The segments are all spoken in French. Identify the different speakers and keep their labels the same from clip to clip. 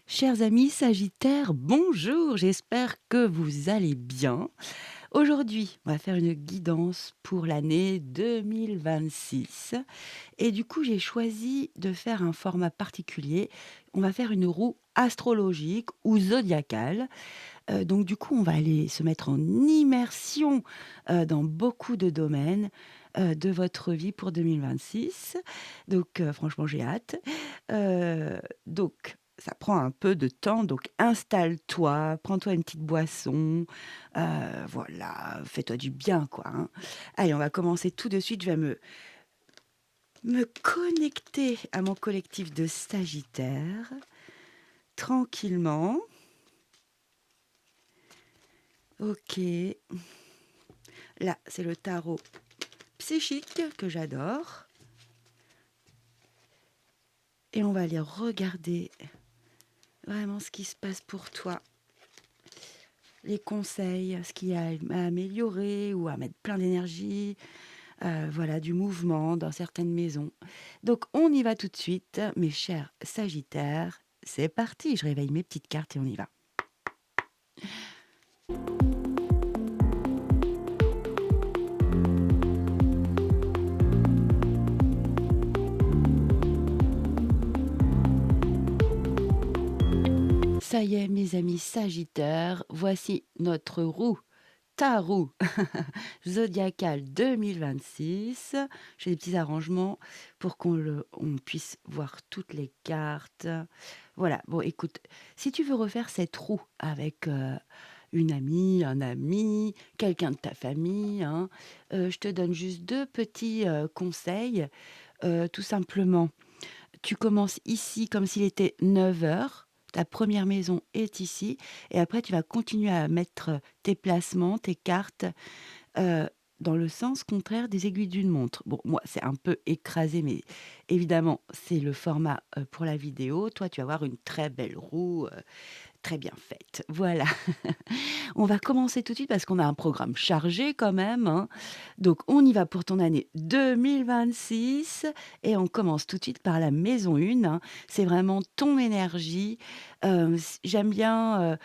Speaker 1: Chers amis Sagittaires, bonjour, j'espère que vous allez bien. Aujourd'hui, on va faire une guidance pour l'année 2026 et du coup, j'ai choisi de faire un format particulier. On va faire une roue astrologique ou zodiacale. Donc du coup, on va aller se mettre en immersion, dans beaucoup de domaines, de votre vie pour 2026. Donc franchement, j'ai hâte. Donc ça prend un peu de temps, donc installe-toi, prends-toi une petite boisson, voilà, fais-toi du bien, quoi, hein. Allez, on va commencer tout de suite. Je vais me connecter à mon collectif de Sagittaires, tranquillement. OK. Là, c'est le tarot psychique que j'adore. Et on va aller regarder vraiment ce qui se passe pour toi. Les conseils, ce qu'il y a à améliorer ou à mettre plein d'énergie, voilà, du mouvement dans certaines maisons. Donc on y va tout de suite, mes chers Sagittaires. C'est parti, je réveille mes petites cartes et on y va. Ça y est, mes amis Sagittaires, voici notre roue, ta roue zodiacale 2026. J'ai des petits arrangements pour on puisse voir toutes les cartes. Voilà, bon écoute, si tu veux refaire cette roue avec une amie, un ami, quelqu'un de ta famille, hein, je te donne juste deux petits conseils. Tout simplement, tu commences ici comme s'il était 9 heures. Ta première maison est ici et après tu vas continuer à mettre tes placements, tes cartes, heu, dans le sens contraire des aiguilles d'une montre. Bon, moi, c'est un peu écrasé, mais évidemment, c'est le format, pour la vidéo. Toi, tu vas avoir une très belle roue, très bien faite. Voilà. On va commencer tout de suite parce qu'on a un programme chargé quand même, hein. Donc on y va pour ton année 2026 et on commence tout de suite par la maison 1, hein. C'est vraiment ton énergie. J'aime bien,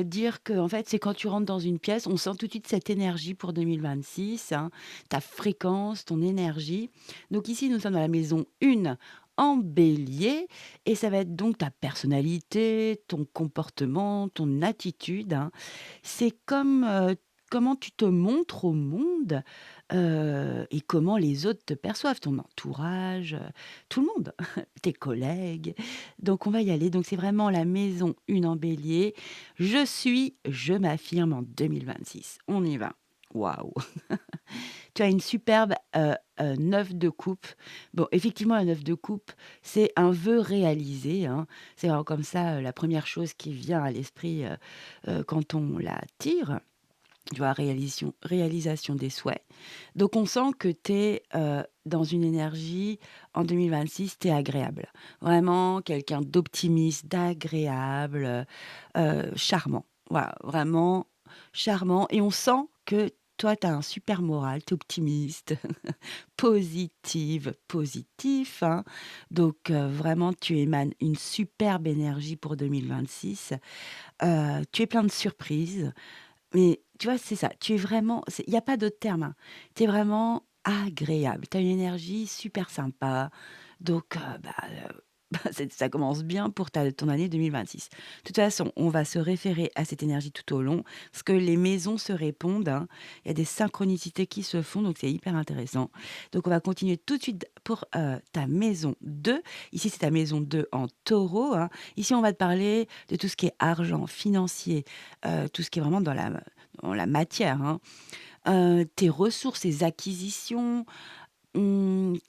Speaker 1: dire que en fait, c'est quand tu rentres dans une pièce, on sent tout de suite cette énergie pour 2026, hein, ta fréquence, ton énergie. Donc ici, nous sommes dans la maison 1 en Bélier et ça va être donc ta personnalité, ton comportement, ton attitude, hein. C'est comme, comment tu te montres au monde, et comment les autres te perçoivent, ton entourage, tout le monde, tes collègues. Donc on va y aller. Donc c'est vraiment la maison 1 en Bélier. Je m'affirme en 2026. On y va. Waouh! Tu as une superbe, 9 de coupe. Bon, effectivement, la 9 de coupe, c'est un vœu réalisé, hein. C'est vraiment comme ça, la première chose qui vient à l'esprit, quand on la tire. Tu vois? Réalisation des souhaits. Donc on sent que tu es, dans une énergie en 2026, tu es agréable. Vraiment quelqu'un d'optimiste, d'agréable, charmant. Voilà, vraiment charmant et on sent que toi, tu as un super moral, tu es optimiste, positive, positif, hein. Donc vraiment tu émanes une superbe énergie pour 2026. Tu es plein de surprises. Mais tu vois, c'est ça, tu es vraiment il y a pas d'autre terme, hein. Tu es vraiment agréable, tu as une énergie super sympa, donc ça commence bien pour ta ton année 2026. De toute façon, on va se référer à cette énergie tout au long, parce que les maisons se répondent, hein. Il y a des synchronicités qui se font, donc c'est hyper intéressant. Donc on va continuer tout de suite pour, ta maison 2. Ici, c'est ta maison 2 en Taureau, hein. Ici, on va te parler de tout ce qui est argent, financier, tout ce qui est vraiment dans la matière, hein. Tes ressources, tes acquisitions.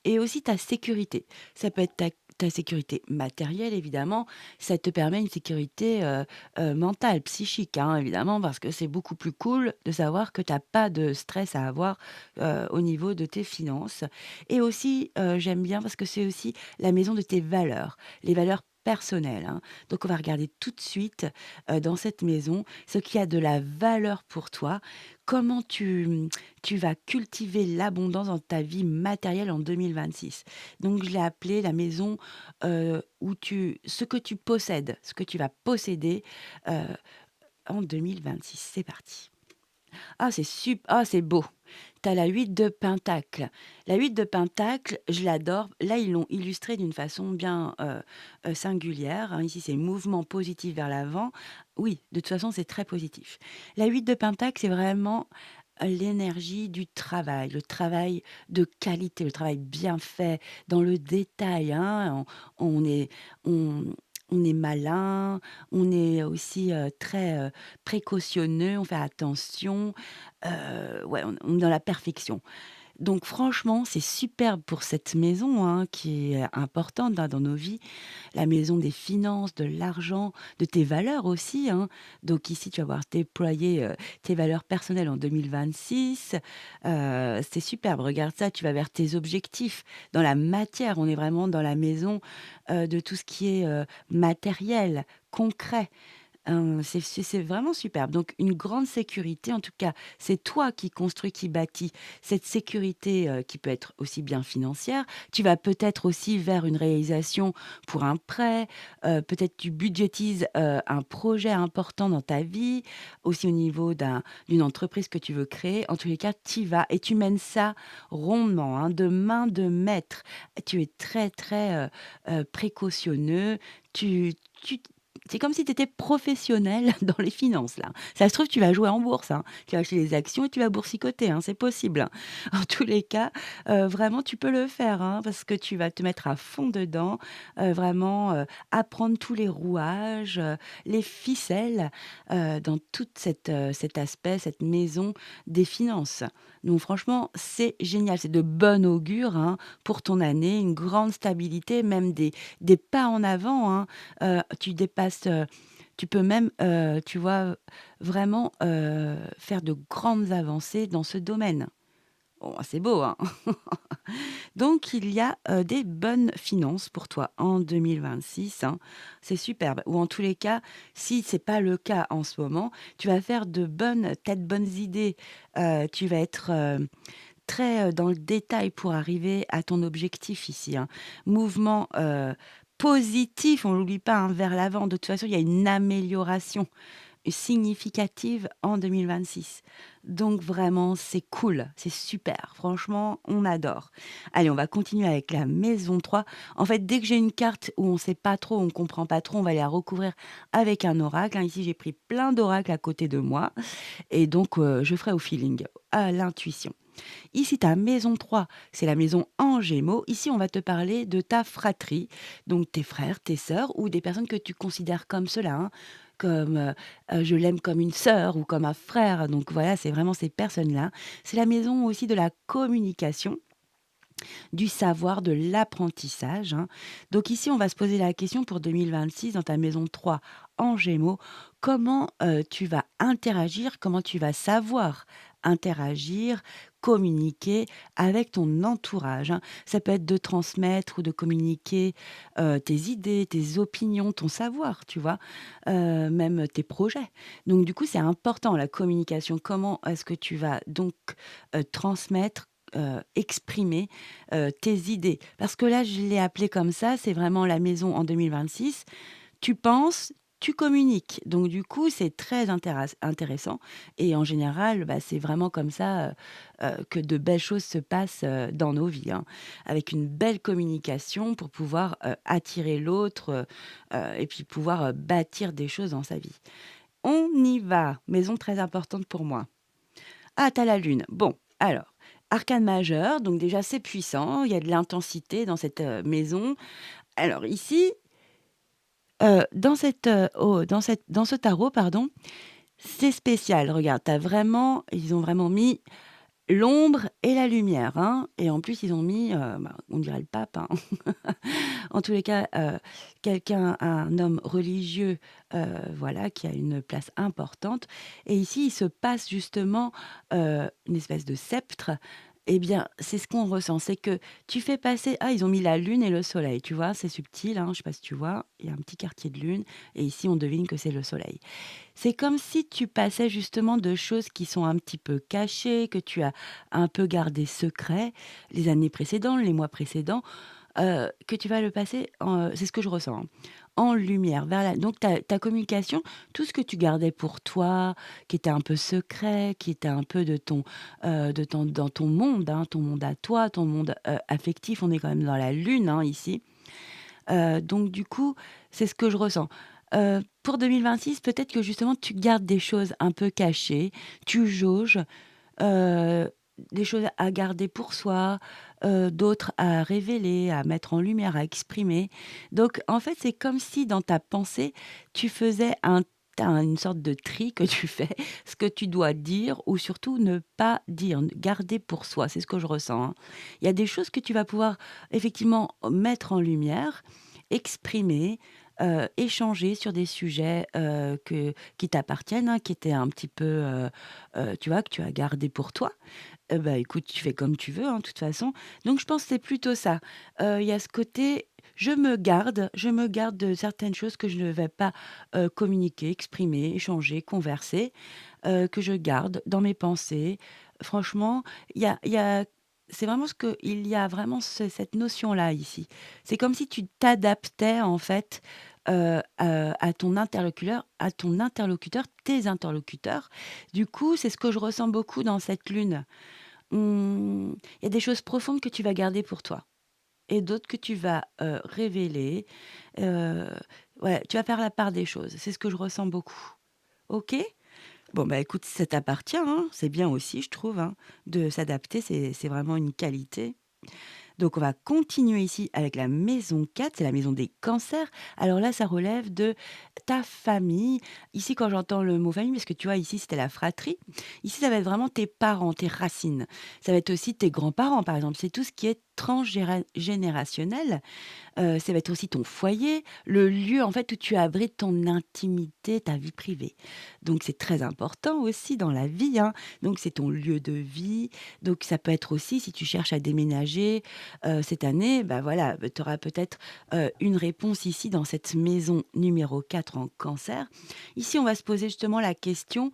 Speaker 1: Et aussi ta sécurité. Ça peut être ta sécurité matérielle évidemment, ça te permet une sécurité, mentale, psychique, hein, évidemment, parce que c'est beaucoup plus cool de savoir que tu as pas de stress à avoir, au niveau de tes finances et aussi, j'aime bien parce que c'est aussi la maison de tes valeurs. Les valeurs personnel, hein. Donc on va regarder tout de suite, dans cette maison, ce qui a de la valeur pour toi. Comment tu vas cultiver l'abondance dans ta vie matérielle en 2026. Donc je l'ai appelée la maison, où tu ce que tu possèdes, ce que tu vas posséder, heu, en 2026. C'est parti. Ah, c'est beau. Tu as la 8 de pentacle. La 8 de pentacle, je l'adore. Là, ils l'ont illustré d'une façon bien, singulière, hein. Ici, c'est mouvement positif vers l'avant. Oui, de toute façon, c'est très positif. La 8 de pentacle, c'est vraiment, l'énergie du travail, le travail de qualité, le travail bien fait, dans le détail, hein. On est on on est malin, on est aussi, très, précautionneux, on fait attention, ouais, on est dans la perfection. Donc franchement, c'est superbe pour cette maison, hein, qui est importante, hein, dans nos vies. La maison des finances, de l'argent, de tes valeurs aussi, hein. Donc ici, tu vas voir déployer, tes valeurs personnelles en 2026. C'est superbe, regarde ça, tu vas vers tes objectifs. Dans la matière, on est vraiment dans la maison, de tout ce qui est, matériel, concret. C'est vraiment superbe. Donc une grande sécurité, en tout cas, c'est toi qui construis, qui bâtis cette sécurité, qui peut être aussi bien financière. Tu vas peut-être aussi vers une réalisation pour un prêt, peut-être tu budgétises, un projet important dans ta vie, aussi au niveau d'une entreprise que tu veux créer. En tous les cas, tu y vas et tu mènes ça rondement, hein, de main de maître. Tu es très, très, précautionneux. Tu c'est comme si tu étais professionnel dans les finances, là. Ça se trouve, tu vas jouer en bourse, hein. Tu vas acheter des actions et tu vas boursicoter, hein, c'est possible, hein. En tous les cas, vraiment, tu peux le faire, hein, parce que tu vas te mettre à fond dedans, vraiment, apprendre tous les rouages, les ficelles, dans toute cet aspect, cette maison des finances. Donc franchement, c'est génial, c'est de bon augure, hein, pour ton année, une grande stabilité, même des pas en avant, hein. Tu dépasses, tu peux même, tu vois, vraiment, faire de grandes avancées dans ce domaine. Bon, c'est beau, hein? Donc il y a, des bonnes finances pour toi en 2026, hein. C'est superbe. Ou en tous les cas, si c'est pas le cas en ce moment, tu vas faire de bonnes idées. Tu vas être, très, dans le détail pour arriver à ton objectif ici, hein. Mouvement, positif, on l'oublie pas, hein, vers l'avant. De toute façon, il y a une amélioration significative en 2026. Donc vraiment, c'est cool, c'est super. Franchement, on adore. Allez, on va continuer avec la maison 3. En fait, dès que j'ai une carte où on ne sait pas trop, on ne comprend pas trop, on va aller la recouvrir avec un oracle, hein. Ici, j'ai pris plein d'oracles à côté de moi et donc je ferai au feeling, à l'intuition. Ici, ta maison 3, c'est la maison en Gémeaux. Ici, on va te parler de ta fratrie, donc tes frères, tes sœurs ou des personnes que tu considères comme cela, hein, comme, je l'aime comme une sœur ou comme un frère. Donc voilà, c'est vraiment ces personnes-là. C'est la maison aussi de la communication, du savoir, de l'apprentissage, hein. Donc ici, on va se poser la question pour 2026 dans ta maison 3 en Gémeaux, comment, tu vas interagir, comment tu vas savoir interagir, communiquer avec ton entourage, hein. Ça peut être de transmettre ou de communiquer, tes idées, tes opinions, ton savoir, tu vois? Même tes projets. Donc du coup, c'est important la communication. Comment est-ce que tu vas donc, transmettre, exprimer, tes idées. Parce que là, je l'ai appelé comme ça, c'est vraiment la maison en 2026. Tu penses, tu communiques. Donc du coup, c'est très intéressant et en général, bah, c'est vraiment comme ça, que de belles choses se passent, dans nos vies, hein. Avec une belle communication pour pouvoir, attirer l'autre, et puis pouvoir, bâtir des choses dans sa vie. On y va, maison très importante pour moi. Ah, tu la lune. Bon, alors, arcane majeur, donc déjà c'est puissant, il y a de l'intensité dans cette, maison. Alors ici, dans ce tarot, pardon, c'est spécial. Regarde, ils ont vraiment mis l'ombre et la lumière, hein, et en plus ils ont mis, bah, on dirait le pape, hein. En tous les cas, un homme religieux, voilà, qui a une place importante et ici, il se passe justement, une espèce de sceptre Eh bien, c'est ce qu'on ressent, c'est que tu fais passer ils ont mis la lune et le soleil, tu vois? C'est subtil, hein, je sais pas si tu vois? Il y a un petit quartier de lune et ici on devine que c'est le soleil. C'est comme si tu passais justement de choses qui sont un petit peu cachées, que tu as un peu gardé secret les années précédentes, les mois précédents, que tu vas le passer c'est ce que je ressens, hein, en lumière vers la donc ta communication, tout ce que tu gardais pour toi, qui était un peu secret, qui était un peu de ton dans ton monde, hein, ton monde à toi, ton monde, affectif. On est quand même dans la lune, hein, ici. Donc du coup, c'est ce que je ressens. Pour 2026, peut-être que justement tu gardes des choses un peu cachées, tu jauges, heu, des choses à garder pour soi, d'autres à révéler, à mettre en lumière, à exprimer. Donc en fait, c'est comme si dans ta pensée, tu faisais une sorte de tri que tu fais, ce que tu dois dire ou surtout ne pas dire, garder pour soi, c'est ce que je ressens, hein. Il y a des choses que tu vas pouvoir effectivement mettre en lumière, exprimer, échanger sur des sujets, qui t'appartiennent, hein, qui étaient un petit peu, tu vois, que tu as gardé pour toi. Bah, écoute, tu fais comme tu veux, hein, de toute façon. Donc je pense que c'est plutôt ça. Il y a ce côté, je me garde de certaines choses que je ne vais pas, communiquer, exprimer, échanger, converser, que je garde dans mes pensées. Franchement, il y a c'est vraiment il y a vraiment cette notion-là ici. C'est comme si tu t'adaptais en fait, à ton interlocuteur, tes interlocuteurs. Du coup, c'est ce que je ressens beaucoup dans cette lune. Il y a des choses profondes que tu vas garder pour toi et d'autres que tu vas, révéler. Heu, ouais, tu vas faire la part des choses. C'est ce que je ressens beaucoup. OK? Bon, bah, écoute, ça t'appartient, hein, c'est bien aussi, je trouve, hein, de s'adapter, c'est vraiment une qualité. Donc on va continuer ici avec la maison 4, c'est la maison des cancers. Alors là, ça relève de ta famille. Ici, quand j'entends le mot famille, parce que tu vois, ici, c'était la fratrie. Ici, ça va être vraiment tes parents, tes racines. Ça va être aussi tes grands-parents, par exemple. C'est tout ce qui est transgénérationnel. Ça va être aussi ton foyer, le lieu en fait où tu abrites ton intimité, ta vie privée. Donc c'est très important aussi dans la vie, hein. Donc c'est ton lieu de vie. Donc ça peut être aussi si tu cherches à déménager, cette année, bah, voilà, tu auras peut-être, une réponse ici dans cette maison numéro 4 en Cancer. Ici, on va se poser justement la question,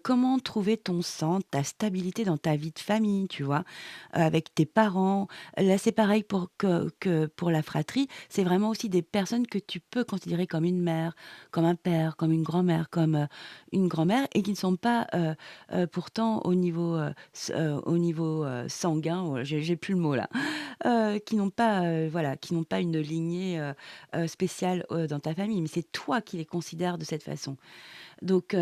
Speaker 1: comment trouver ton centre, ta stabilité dans ta vie de famille, tu vois? Avec tes parents. Là, c'est pareil que pour la fratrie, c'est vraiment aussi des personnes que tu peux considérer comme une mère, comme un père, comme une grand-mère, comme, une grand-mère et qui ne sont pas, pourtant au niveau sanguin, j'ai plus le mot là, qui n'ont pas, voilà, qui n'ont pas une lignée, spéciale, dans ta famille, mais c'est toi qui les considères de cette façon. Donc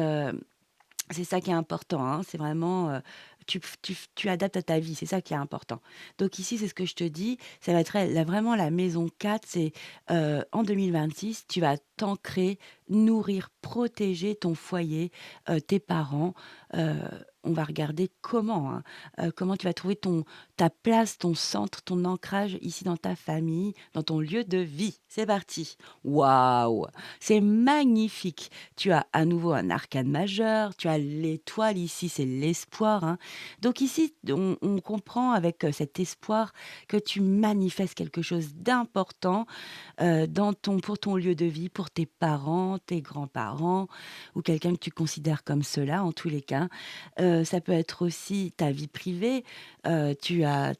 Speaker 1: c'est ça qui est important, hein, c'est vraiment, tu adaptes à ta vie, c'est ça qui est important. Donc ici, c'est ce que je te dis, ça va être vraiment la maison 4, c'est, en 2026, tu vas t'ancrer, nourrir, protéger ton foyer, tes parents. Heu, on va regarder comment, hein, comment tu vas trouver ta place, ton centre, ton ancrage ici dans ta famille, dans ton lieu de vie. C'est parti. Waouh! C'est magnifique. Tu as à nouveau un arcane majeur, tu as l'étoile ici, c'est l'espoir, hein. Donc ici, on comprend avec, cet espoir que tu manifestes quelque chose d'important, pour ton lieu de vie, pour tes parents, tes grands-parents ou quelqu'un que tu considères comme cela en tous les cas. Ça peut être aussi ta vie privée, tu as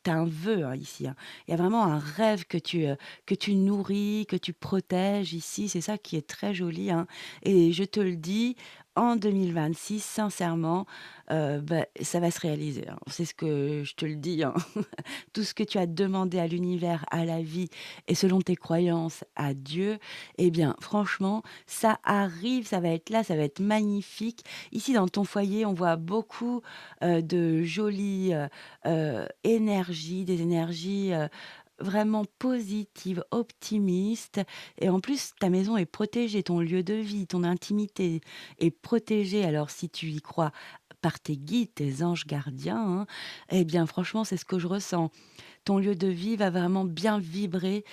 Speaker 1: un vœu, hein, ici, hein. Il y a vraiment un rêve que tu nourris, que tu protèges ici, c'est ça qui est très joli, hein, et je te le dis, en 2026, sincèrement, bah, ça va se réaliser, hein. C'est ce que je te le dis, hein. Tout ce que tu as demandé à l'univers, à la vie et selon tes croyances à Dieu, eh bien franchement, ça arrive, ça va être là, ça va être magnifique. Ici dans ton foyer, on voit beaucoup, de jolies, énergies, des énergies, vraiment positives, optimistes et en plus ta maison est protégée, ton lieu de vie, ton intimité est protégée. Alors si tu y crois, par tes guides, tes anges gardiens, hein, eh bien franchement, c'est ce que je ressens. ton lieu de vie va vraiment bien vibrer,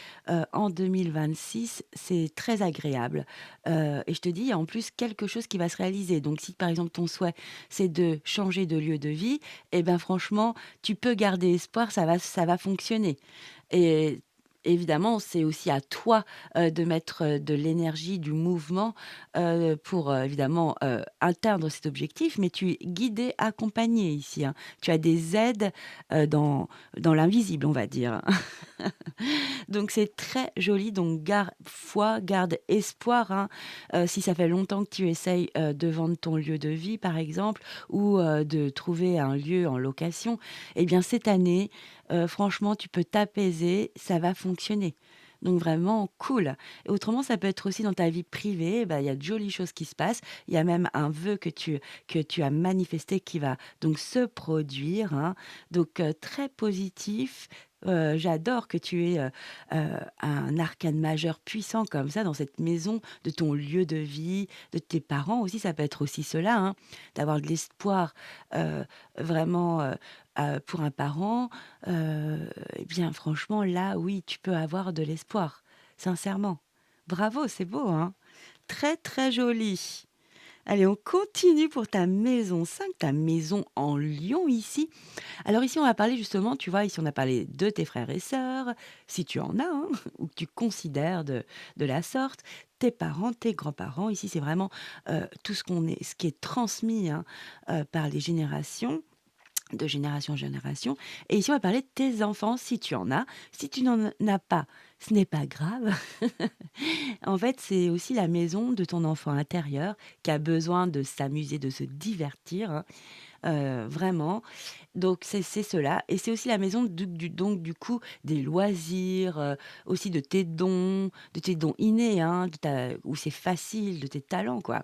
Speaker 1: en 2026. C'est très agréable, et je te dis, il y a en plus quelque chose qui va se réaliser. Donc si, par exemple, ton souhait, c'est de changer de lieu de vie, et ben, franchement, tu peux garder espoir, ça va fonctionner et évidemment, c'est aussi à toi, de mettre, de l'énergie, du mouvement, pour, évidemment, atteindre cet objectif, mais tu es guidé, accompagné ici, hein. Tu as des aides, dans l'invisible, on va dire. Donc c'est très joli, donc garde foi, garde espoir, hein. Si ça fait longtemps que tu essayes, de vendre ton lieu de vie, par exemple, ou, de trouver un lieu en location, eh bien cette année, franchement, tu peux t'apaiser, ça va fonctionner. Donc vraiment cool. Et autrement, ça peut être aussi dans ta vie privée, bah, il y a de jolies choses qui se passent. Il y a même un vœu que tu as manifesté qui va donc se produire, hein. Donc, très positif. J'adore que tu aies, un arcane majeur puissant comme ça dans cette maison de ton lieu de vie, de tes parents aussi, ça peut être aussi cela, hein, d'avoir de l'espoir, heu, vraiment, pour un parent, et bien franchement là, oui, tu peux avoir de l'espoir, sincèrement. Bravo, c'est beau, hein? Très, très joli. Allez, on continue pour ta maison 5, ta maison en lion ici. Alors ici, on va parler justement, tu vois, ici on a parlé de tes frères et sœurs, si tu en as, hein, ou que tu considères de la sorte, tes parents, tes grands-parents. Ici, c'est vraiment tout ce qui est transmis, hein, par les générations. De génération en génération. Et ici, on va parler de tes enfants, si tu en as. Si tu n'en as pas, ce n'est pas grave. En fait, c'est aussi la maison de ton enfant intérieur qui a besoin de s'amuser, de se divertir, hein, vraiment. Donc c'est cela et c'est aussi la maison donc du coup des loisirs, aussi de tes dons innés, hein, de ta où c'est facile, de tes talents, quoi.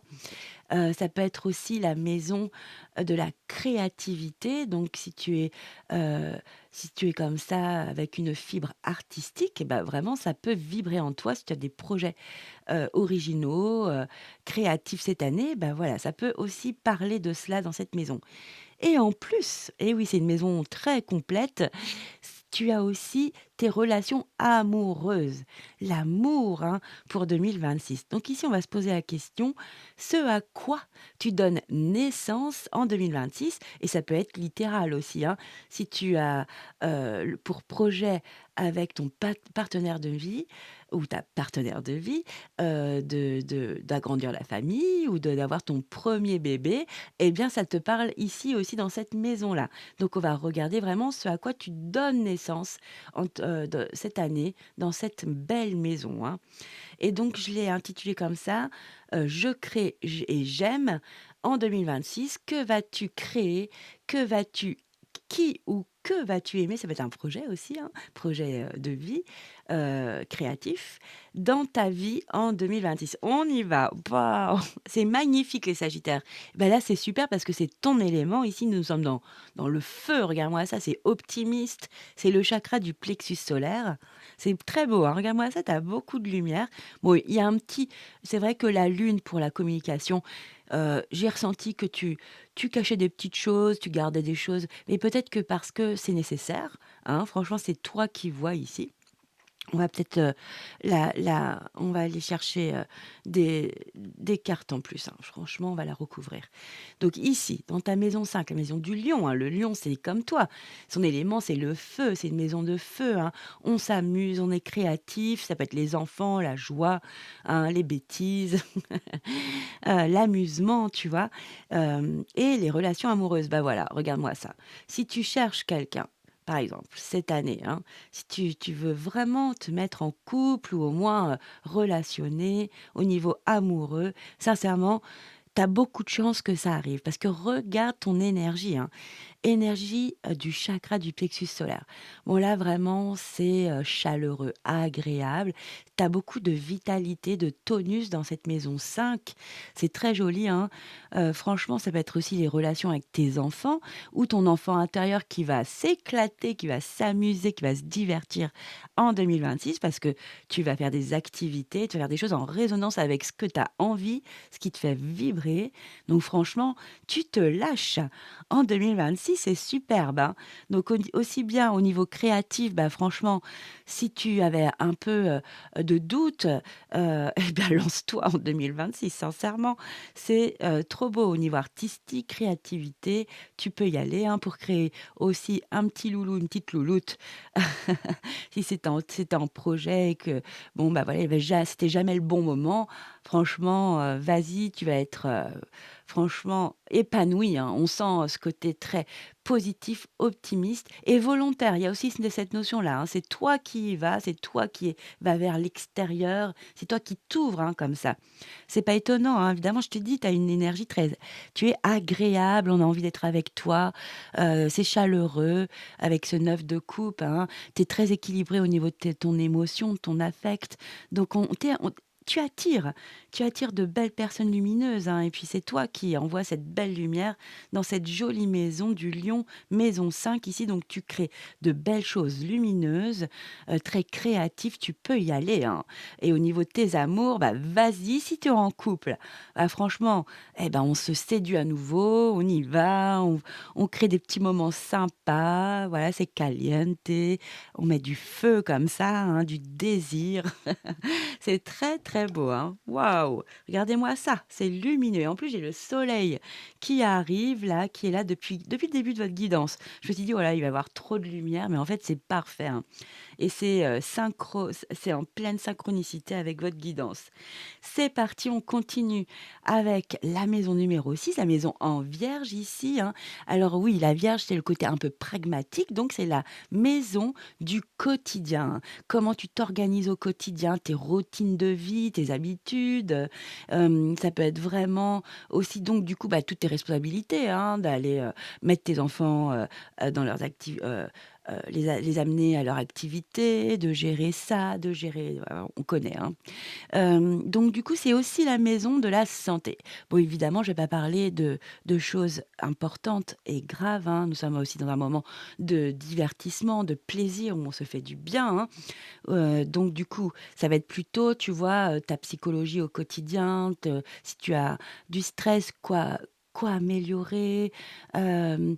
Speaker 1: Ça peut être aussi la maison, de la créativité, donc heu, si tu es comme ça avec une fibre artistique et bah, vraiment ça peut vibrer en toi si tu as des projets, originaux, créatifs cette année, bah, voilà, ça peut aussi parler de cela dans cette maison. Et en plus, et oui, c'est une maison très complète, tu as aussi tes relations amoureuses. L'amour, hein, pour 2026. Donc ici, on va se poser la question, ce à quoi tu donnes naissance en 2026? Et ça peut être littéral aussi, hein. Si tu as, pour projet avec ton partenaire de vie ou ta partenaire de vie, d'agrandir la famille ou d'avoir ton premier bébé, eh bien, ça te parle ici aussi dans cette maison-là. Donc, on va regarder vraiment ce à quoi tu donnes naissance cette année dans cette belle maison, hein. Et donc, je l'ai intitulé comme ça, Je crée et j'aime en 2026. Que vas-tu créer? Que vas-tu Qui ou que vas-tu aimer? Ça peut être un projet aussi, hein, projet, de vie, créatif, dans ta vie en 2026. On y va! Waouh! C'est magnifique les sagittaires. Bah, là, c'est super parce que c'est ton élément. Ici, nous sommes dans le feu, regarde-moi ça, c'est optimiste, c'est le chakra du plexus solaire. C'est très beau, hein, regarde-moi ça, tu as beaucoup de lumière. Bon, il y a un petit c'est vrai que la lune pour la communication, j'ai ressenti que tu cachais des petites choses, tu gardais des choses, mais peut-être que parce que c'est nécessaire, hein, franchement, c'est toi qui vois ici. On va peut-être, on va aller chercher, des cartes en plus, hein. Franchement, on va la recouvrir. Donc ici, dans ta maison 5, la maison du lion, hein, le lion, c'est comme toi. Son élément, c'est le feu, c'est une maison de feu, hein. On s'amuse, on est créatif, ça peut être les enfants, la joie, hein, les bêtises, l'amusement, tu vois? Et les relations amoureuses. Bah, voilà, regarde-moi ça. Si tu cherches quelqu'un, par exemple, cette année, hein, si tu veux vraiment te mettre en couple ou au moins, relationner au niveau amoureux, sincèrement, tu as beaucoup de chances que ça arrive parce que regarde ton énergie, hein. Énergie, du chakra du plexus solaire. Bon là vraiment c'est, chaleureux, agréable. Tu as beaucoup de vitalité, de tonus dans cette maison 5. C'est très joli, hein. Franchement, ça peut être aussi les relations avec tes enfants ou ton enfant intérieur qui va s'éclater, qui va s'amuser, qui va se divertir en 2026 parce que tu vas faire des activités, tu vas faire des choses en résonance avec ce que tu as envie, ce qui te fait vibrer. Donc franchement, tu te lâches en 2026 2026, c'est superbe, hein. Donc aussi bien au niveau créatif, bah, franchement, si tu avais un peu, de doute, et bien lance-toi en 2026 sincèrement. C'est, trop beau au niveau artistique, créativité, tu peux y aller, hein, pour créer aussi un petit loulou, une petite louloute. Si c'est en projet et que bon, bah, voilà, il y avait c'était jamais le bon moment, franchement, vas-y, tu vas être, franchement épanoui, hein. On sent, ce côté très positif, optimiste et volontaire. Il y a aussi cette notion-là, hein. C'est toi qui y vas, c'est toi qui vas vers l'extérieur, c'est toi qui t'ouvres, hein, comme ça. C'est pas étonnant, hein, évidemment, je te dis, tu as une énergie très tu es agréable, on a envie d'être avec toi, c'est chaleureux avec ce 9 de coupe, hein. Tu es très équilibré au niveau de ton émotion, de ton affect. Donc tu attires, tu attires de belles personnes lumineuses, hein, et puis c'est toi qui envoies cette belle lumière dans cette jolie maison du Lion, maison 5 ici. Donc tu crées de belles choses lumineuses, très créatives, tu peux y aller, hein. Et au niveau de tes amours, bah, vas-y, si tu es en couple, bah, franchement, eh ben, on se séduit à nouveau, on y va, on crée des petits moments sympas, voilà, c'est caliente, on met du feu comme ça, hein, du désir. C'est très, très beau, hein. Waouh! Regardez-moi ça, c'est lumineux et en plus, j'ai le soleil qui arrive là, qui est là depuis le début de votre guidance. Je me suis dit: «Oh là, il va y avoir trop de lumière», mais en fait, c'est parfait, hein, et c'est en pleine synchronicité avec votre guidance. C'est parti, on continue avec la maison numéro 6, la maison en vierge ici, hein. Alors oui, la vierge, c'est le côté un peu pragmatique, donc c'est la maison du quotidien. Comment tu t'organises au quotidien, tes routines de vie, tes habitudes. Ça peut être vraiment aussi donc du coup, bah, toutes tes responsabilités, hein, d'aller, mettre tes enfants, dans leurs activités, les amener à leur activité, de gérer ça, de gérer, on connaît, hein. Donc du coup, c'est aussi la maison de la santé. Bon, évidemment, je vais pas parler de choses importantes et graves, hein. Nous sommes aussi dans un moment de divertissement, de plaisir, où on se fait du bien, hein. Donc du coup, ça va être plutôt, tu vois, ta psychologie au quotidien, te si tu as du stress, quoi améliorer, hem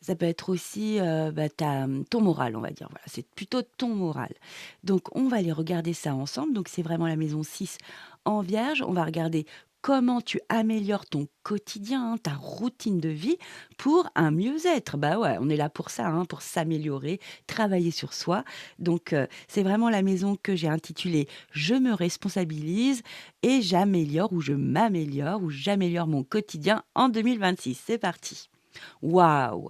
Speaker 1: ça peut être aussi, bah, ton moral, on va dire, voilà, c'est plutôt ton moral. Donc on va aller regarder ça ensemble, donc c'est vraiment la maison 6 en vierge. On va regarder comment tu améliores ton quotidien, hein, ta routine de vie pour un mieux-être. Bah, ouais, on est là pour ça, hein, pour s'améliorer, travailler sur soi. Donc c'est vraiment la maison que j'ai intitulée «Je me responsabilise et j'améliore» ou «j'améliore mon quotidien en 2026». C'est parti. Waouh!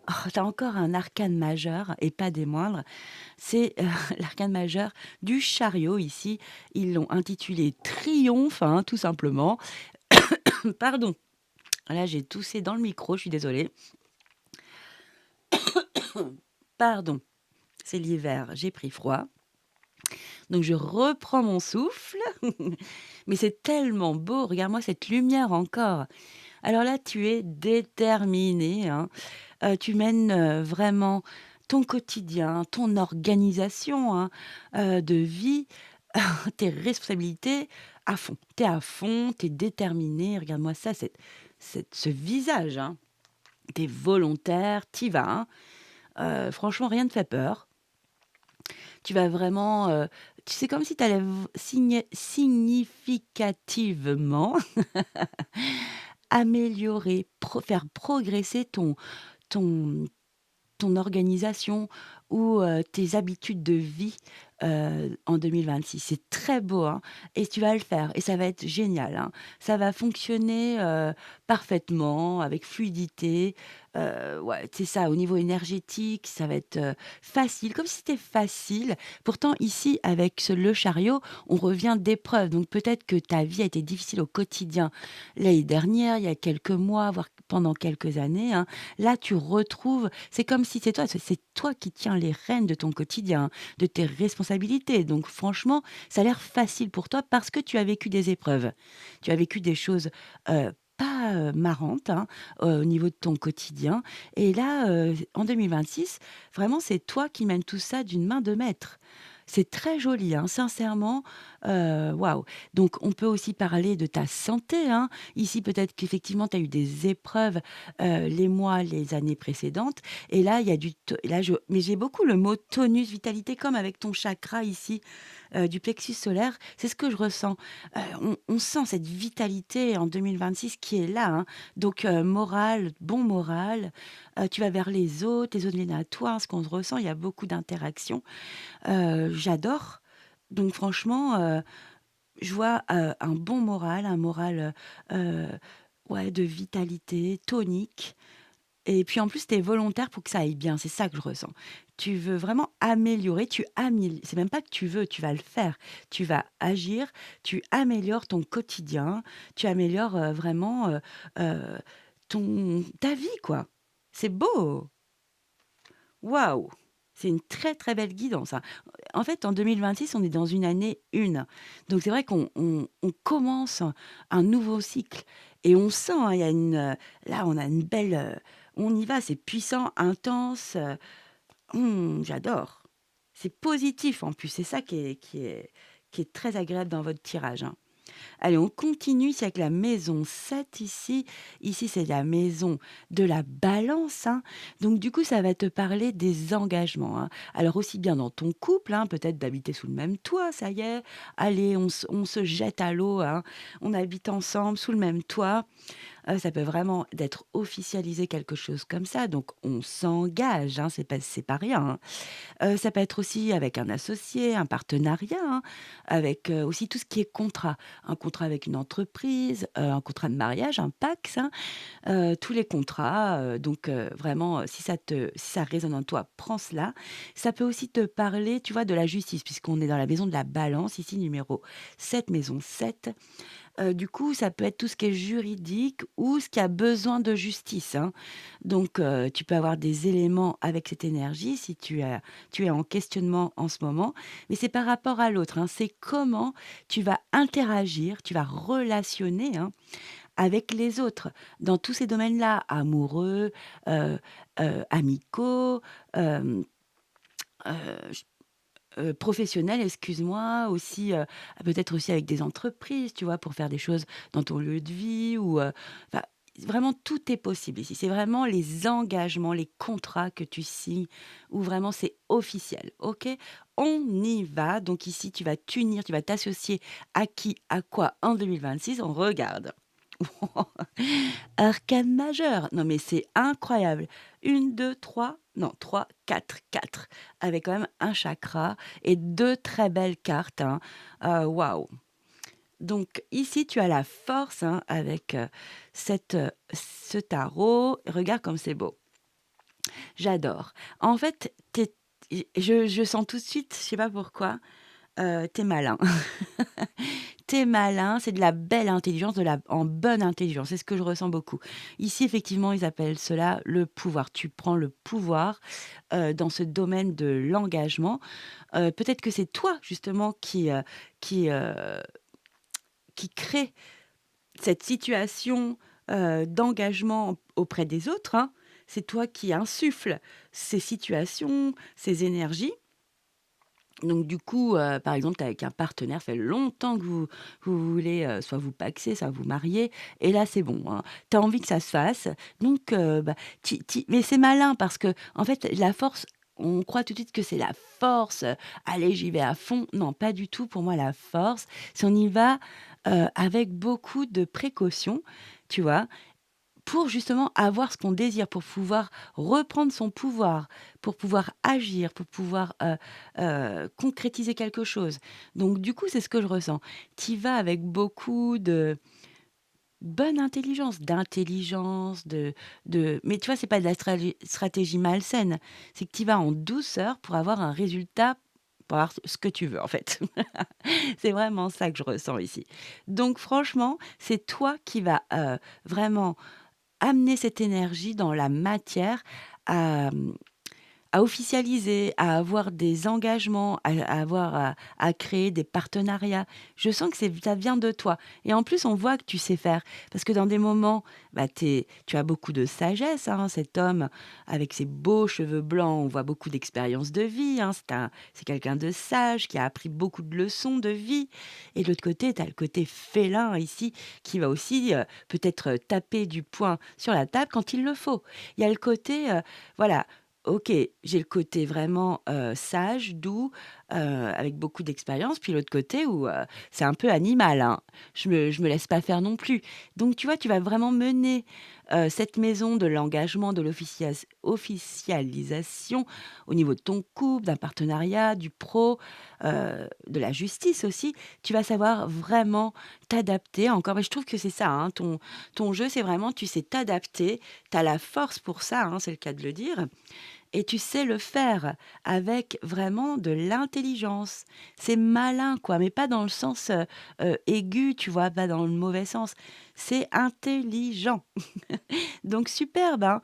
Speaker 1: Oh, tu encore un arcane majeur et pas des moindres, c'est, l'arcane majeur du chariot ici. Ils l'ont intitulé Triomphe, hein, tout simplement. Pardon, là j'ai toussé dans le micro, je suis désolée. Pardon, c'est l'hiver, j'ai pris froid. Donc je reprends mon souffle. Mais c'est tellement beau, regarde-moi cette lumière encore. Alors là, tu es déterminé, hein. Tu mènes, vraiment ton quotidien, ton organisation, hein, de vie, tes responsabilités à fond. Tu es à fond, tu es déterminé. Regarde-moi ça, ce visage, hein. Tu es volontaire, tu y vas, hein. Franchement, rien ne te fait peur. Tu vas vraiment, c'est comme si tu allais significativement améliorer, faire progresser ton ton organisation ou tes habitudes de vie, en 2026. C'est très beau, hein, et tu vas le faire et ça va être génial, hein. Ça va fonctionner, parfaitement, avec fluidité, ouais, c'est ça, au niveau énergétique, ça va être, facile, comme si c'était facile. Pourtant ici, avec le chariot, on revient d'épreuves, donc peut-être que ta vie a été difficile au quotidien l'année dernière, il y a quelques mois, voire pendant quelques années, hein. Là, tu retrouves c'est comme si c'est toi qui tiens les rênes de ton quotidien, de tes responsabilités. Donc franchement, ça a l'air facile pour toi parce que tu as vécu des épreuves. Tu as vécu des choses, pas, marrantes, hein, au niveau de ton quotidien et là, en 2026, vraiment, c'est toi qui mènes tout ça d'une main de maître. C'est très joli, hein, sincèrement, Waouh! Donc on peut aussi parler de ta santé, hein. Ici, peut-être qu'effectivement, tu as eu des épreuves, les mois, les années précédentes et là, il y a du to là, je mais j'ai beaucoup le mot tonus, vitalité, comme avec ton chakra ici, du plexus solaire. C'est ce que je ressens. On sent cette vitalité en 2026 qui est là, hein. Donc moral, bon moral, tu vas vers les autres viennent à toi, ce qu'on se ressent, il y a beaucoup d'interactions. J'adore. Donc franchement, je vois, un bon moral, un moral, ouais, de vitalité, tonique et puis en plus, tu es volontaire pour que ça aille bien, c'est ça que je ressens. Tu veux vraiment améliorer, c'est même pas que tu veux, tu vas le faire. Tu vas agir, tu améliores ton quotidien, tu améliores, vraiment, heu, ton ta vie, quoi. C'est beau! Waouh! C'est une très, très belle guidance, hein. En fait, en 2026, on est dans une année 1. Donc c'est vrai qu'on commence un nouveau cycle et on sent, hein, il y a là, on a une belle, on y va, c'est puissant, intense, j'adore. C'est positif en plus, c'est ça qui est très agréable dans votre tirage, hein. Allez, on continue, c'est avec la maison 7 ici. Ici, c'est la maison de la balance, hein. Donc du coup, ça va te parler des engagements, hein. Alors aussi bien dans ton couple, hein, peut-être d'habiter sous le même toit, ça y est. Allez, on se jette à l'eau, hein. On habite ensemble sous le même toit. Ça peut vraiment d'être officialisé quelque chose comme ça, donc on s'engage, hein, c'est pas rien, hein. Ça peut être aussi avec un associé, un partenariat, hein, avec, aussi tout ce qui est contrat. Un contrat avec une entreprise, un contrat de mariage, un PACS, hein, tous les contrats, donc vraiment, si ça résonne en toi, prends cela. Ça peut aussi te parler, tu vois, de la justice puisqu'on est dans la maison de la balance, ici numéro 7, maison 7. Du coup, ça peut être tout ce qui est juridique ou ce qui a besoin de justice, hein. Donc, tu peux avoir des éléments avec cette énergie si tu es en questionnement en ce moment, mais c'est par rapport à l'autre, hein. C'est comment tu vas interagir, tu vas relationner, hein, avec les autres dans tous ces domaines-là, amoureux, heu amicaux, hem, professionnel, excuse-moi, aussi, peut-être aussi avec des entreprises, tu vois? Pour faire des choses dans ton lieu de vie ou, enfin, vraiment tout est possible ici. C'est vraiment les engagements, les contrats que tu signes où vraiment c'est officiel, OK? On y va. Donc ici, tu vas t'unir, tu vas t'associer à qui, à quoi en 2026? On regarde. Arcane majeur. Non, mais c'est incroyable. Une, 2, 3, non, 3, 4, 4, avec quand même un chakra et 2 très belles cartes, hein. Waouh! Donc ici, tu as la force, hein, avec, ce tarot. Regarde comme c'est beau. J'adore. En fait, je sens tout de suite, je sais pas pourquoi, tu malin. T'es malin, c'est de la belle intelligence, de la en bonne intelligence, c'est ce que je ressens beaucoup. Ici, effectivement, ils appellent cela le pouvoir. Tu prends le pouvoir, dans ce domaine de l'engagement. Peut-être que c'est toi justement qui, heu, qui crée cette situation, d'engagement auprès des autres, hein. C'est toi qui insuffles ces situations, ces énergies. Donc du coup, par exemple, tu avec un partenaire, ça fait longtemps que vous voulez, soit vous pacsez, soit vous marier et là, c'est bon, hein. Tu as envie que ça se fasse donc bah, mais c'est malin parce que en fait, la force, on croit tout de suite que c'est la force, «Allez, j'y vais à fond». Non, pas du tout. Pour moi, la force, c'est on y va, avec beaucoup de précautions, tu vois? Pour justement avoir ce qu'on désire, pour pouvoir reprendre son pouvoir, pour pouvoir agir, pour pouvoir, concrétiser quelque chose. Donc du coup, c'est ce que je ressens. Tu y vas avec beaucoup de bonne intelligence, mais tu vois, c'est pas de la stratégie malsaine. C'est que tu y vas en douceur pour avoir un résultat, pour avoir ce que tu veux, en fait. C'est vraiment ça que je ressens ici. Donc franchement, c'est toi qui vas, vraiment amener cette énergie dans la matière à, à officialiser, à avoir des engagements, à créer des partenariats. Je sens que ça vient de toi et en plus, on voit que tu sais faire parce que dans des moments, bah, tu as beaucoup de sagesse, hein, cet homme avec ses beaux cheveux blancs, on voit beaucoup d'expérience de vie, hein. C'est quelqu'un de sage qui a appris beaucoup de leçons de vie et de l'autre côté, tu as le côté félin ici qui va aussi, peut-être, taper du poing sur la table quand il le faut. Il y a le côté, voilà, OK, j'ai le côté vraiment, sage, doux, avec beaucoup d'expérience, puis l'autre côté où, c'est un peu animal, hein. Je me laisse pas faire non plus. Donc tu vois, tu vas vraiment mener, cette maison de l'engagement, de officialisation au niveau de ton couple, d'un partenariat, du pro, de la justice aussi. Tu vas savoir vraiment t'adapter encore mais je trouve que c'est ça, hein, ton jeu, c'est vraiment tu sais t'adapter, tu as la force pour ça, hein, c'est le cas de le dire et tu sais le faire avec vraiment de l'intelligence. C'est malin quoi, mais pas dans le sens, aigu, tu vois? Pas dans le mauvais sens. C'est intelligent. Donc superbe, hein.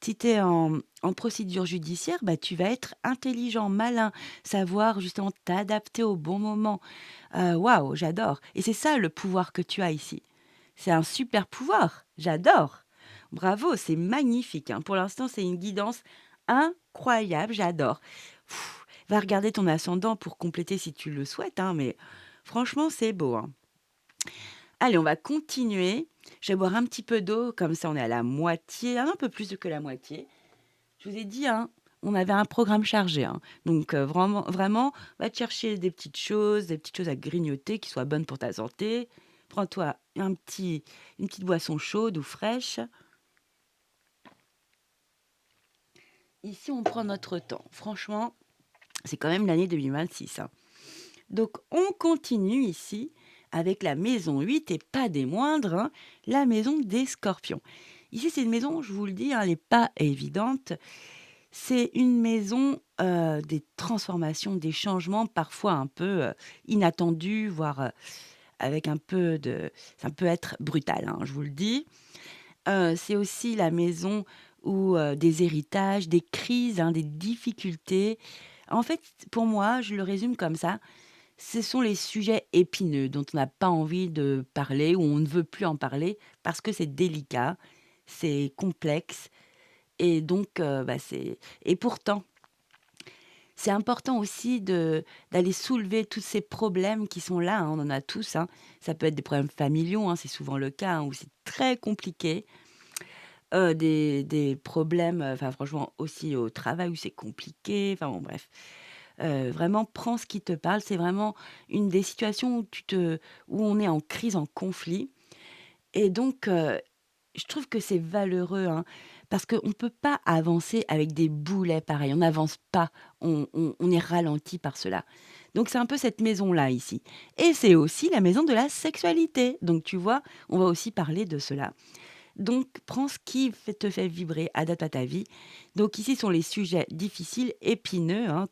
Speaker 1: Si tu es en procédure judiciaire, bah, tu vas être intelligent, malin, savoir justement t'adapter au bon moment. Waouh, j'adore et c'est ça le pouvoir que tu as ici. C'est un super pouvoir, j'adore. Bravo, c'est magnifique, hein. Pour l'instant, c'est une guidance incroyable, j'adore. Va regarder ton ascendant pour compléter si tu le souhaites, hein, mais franchement, c'est beau, hein. Allez, on va continuer. Je vais boire un petit peu d'eau, comme ça on est à la moitié, un peu plus que la moitié. Je vous ai dit, hein, on avait un programme chargé, hein. Donc vraiment, vraiment, va te chercher des petites choses à grignoter qui soient bonnes pour ta santé. Prends-toi une petite boisson chaude ou fraîche. Ici, on prend notre temps. Franchement, c'est quand même l'année 2026, hein. Donc, on continue ici avec la maison 8 et pas des moindres, hein, la maison des scorpions. Ici, c'est une maison, je vous le dis, hein, elle n'est pas évidente. C'est une maison, des transformations, des changements parfois un peu, inattendus, voire, avec un peu de ça peut être brutal, hein, je vous le dis. C'est aussi la maison où, des héritages, des crises, hein, des difficultés. En fait, pour moi, je le résume comme ça, ce sont les sujets épineux dont on n'a pas envie de parler ou on ne veut plus en parler parce que c'est délicat, c'est complexe et donc bah, c'est et pourtant, c'est important aussi d'aller soulever tous ces problèmes qui sont là, hein, on en a tous, hein. Ça peut être des problèmes familiaux, hein, c'est souvent le cas, hein, où c'est très compliqué. Des problèmes, enfin franchement aussi au travail où c'est compliqué, enfin bon bref. Vraiment prends ce qui te parle, c'est vraiment une des situations où on est en crise, en conflit et donc je trouve que c'est valeureux, hein, parce qu'on ne peut pas avancer avec des boulets pareils. On n'avance pas, on est ralenti par cela. Donc c'est un peu cette maison-là ici et c'est aussi la maison de la sexualité. Donc tu vois, on va aussi parler de cela. Donc prends ce qui te fait vibrer, adapte à ta vie. Donc ici sont les sujets difficiles, épineux, hein,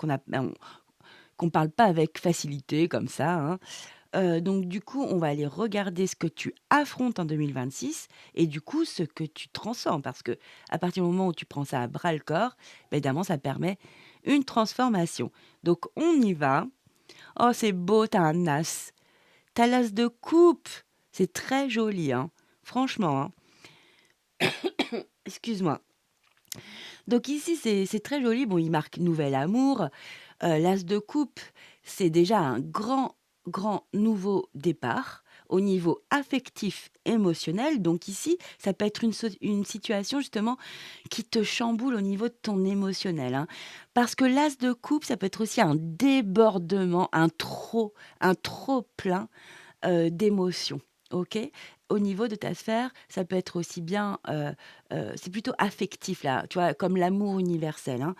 Speaker 1: qu'on parle pas avec facilité comme ça, hein. Donc du coup, on va aller regarder ce que tu affrontes en 2026 et du coup, ce que tu transformes. Parce que à partir du moment où tu prends ça à bras le corps, bah, évidemment, ça permet une transformation. Donc on y va. Oh, c'est beau, tu as un as. Tu as l'as de coupe. C'est très joli, hein. Franchement, hein. Excuse-moi. Donc ici, c'est très joli. Bon, il marque nouvel amour. L'as de coupe, c'est déjà un grand, grand nouveau départ au niveau affectif, émotionnel. Donc ici, ça peut être une situation justement qui te chamboule au niveau de ton émotionnel, hein. Parce que l'as de coupe, ça peut être aussi un débordement, un trop plein d'émotions, OK? Au niveau de ta sphère, ça peut être aussi bien, c'est plutôt affectif là, tu vois? Comme l'amour universel, hein.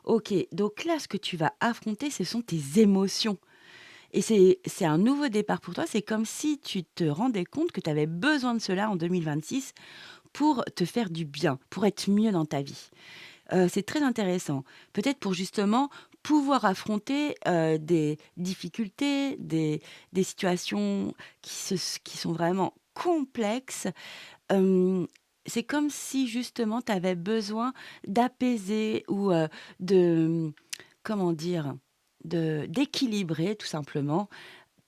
Speaker 1: OK, donc là, ce que tu vas affronter, ce sont tes émotions et c'est un nouveau départ pour toi. C'est comme si tu te rendais compte que tu avais besoin de cela en 2026 pour te faire du bien, pour être mieux dans ta vie. C'est très intéressant. Peut-être pour justement pouvoir affronter, des difficultés, des situations qui sont vraiment complexes. Hem, c'est comme si justement tu avais besoin d'apaiser ou, de, comment dire? D'équilibrer tout simplement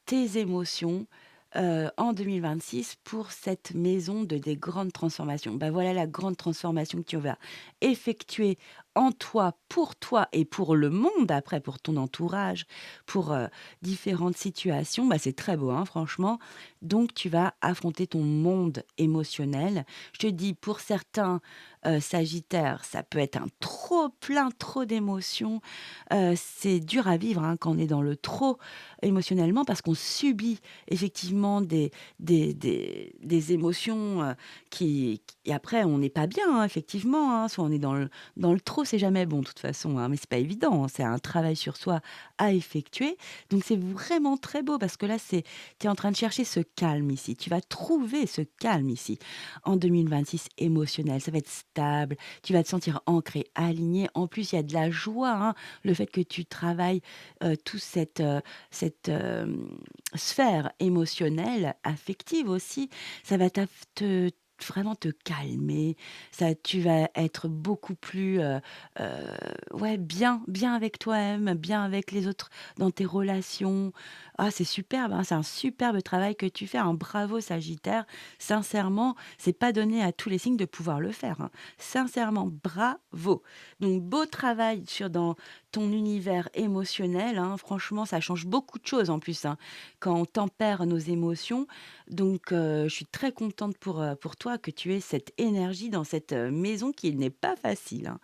Speaker 1: tes émotions, en 2026 pour cette maison de des grandes transformations. Bah, voilà la grande transformation que tu vas effectuer en toi et pour le monde après, pour ton entourage, pour, différentes situations. Bah, c'est très beau, hein, franchement. Donc tu vas affronter ton monde émotionnel. Je te dis pour certains, sagittaires, ça peut être un trop plein, trop d'émotions. C'est dur à vivre, hein, quand on est dans le trop émotionnellement parce qu'on subit effectivement des émotions, qui et après on n'est pas bien, hein, effectivement, hein. Soit on est dans le trop, c'est jamais bon de toute façon, hein, mais c'est pas évident, hein. C'est un travail sur soi à effectuer. Donc c'est vraiment très beau parce que là, tu es en train de chercher ce calme ici. Tu vas trouver ce calme ici en 2026 émotionnel. Ça va être stable, tu vas te sentir ancré, aligné. En plus, il y a de la joie, hein, le fait que tu travailles, tout cette sphère émotionnelle, affective aussi, ça va te vraiment te calmer, ça tu vas être beaucoup plus, ouais, bien avec toi-même, bien avec les autres dans tes relations. Ah, c'est superbe, hein, c'est un superbe travail que tu fais, un bravo Sagittaire. Sincèrement, c'est pas donné à tous les signes de pouvoir le faire, hein. Sincèrement, bravo! Donc beau travail dans ton univers émotionnel, hein. Franchement, ça change beaucoup de choses en plus, hein, quand on tempère nos émotions. Donc, je suis très contente pour toi que tu aies cette énergie dans cette, maison qui n'est pas facile, hein.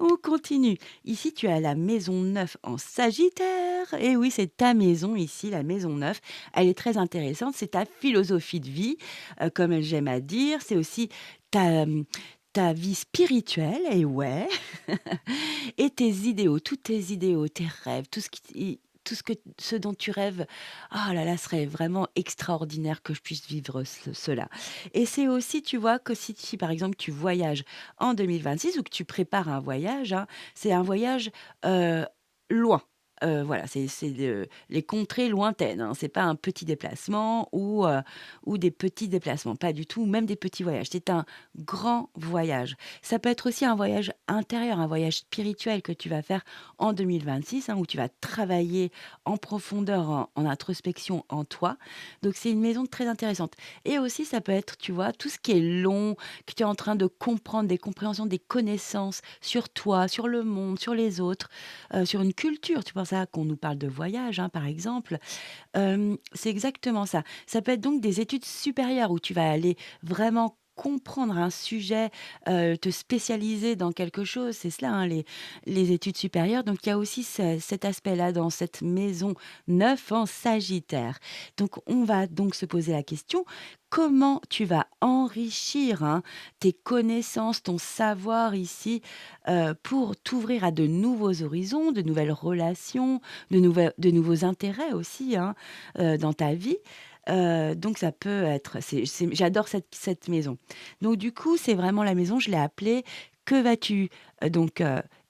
Speaker 1: On continue. Ici, tu as la maison 9 en Sagittaire. Et oui, c'est ta maison ici, la maison 9. Elle est très intéressante. C'est ta philosophie de vie, comme j'aime à dire. C'est aussi ta, ta vie spirituelle, et ouais. Et tes idéaux, tous tes idéaux, tes rêves, tout ce dont tu rêves, ah là là, serait vraiment extraordinaire que je puisse vivre cela. Et c'est aussi, tu vois, que si par exemple tu voyages en 2026 ou que tu prépares un voyage, hein, c'est un voyage, loin. Voilà, les contrées lointaines, hein. C'est pas un petit déplacement ou des petits déplacements, pas du tout, même des petits voyages. C'est un grand voyage. Ça peut être aussi un voyage intérieur, un voyage spirituel que tu vas faire en 2026, hein, où tu vas travailler en profondeur, en introspection en toi. Donc c'est une maison très intéressante. Et aussi, ça peut être, tu vois, tout ce qui est long, que tu es en train de comprendre, des compréhensions, des connaissances sur toi, sur le monde, sur les autres, sur une culture. Tu penses à qu'on nous parle de voyage, hein, par exemple. C'est exactement ça. Ça peut être donc des études supérieures où tu vas aller vraiment comprendre un sujet, te spécialiser dans quelque chose. C'est cela, hein, les études supérieures. Donc il y a aussi cet aspect-là dans cette maison 9 en Sagittaire. Donc on va donc se poser la question, comment tu vas enrichir, hein, tes connaissances, ton savoir ici, pour t'ouvrir à de nouveaux horizons, de nouvelles relations, de nouveaux intérêts aussi, hein, dans ta vie. Donc ça peut être j'adore cette maison. Donc du coup, c'est vraiment la maison, je l'ai appelée: «Que vas-tu,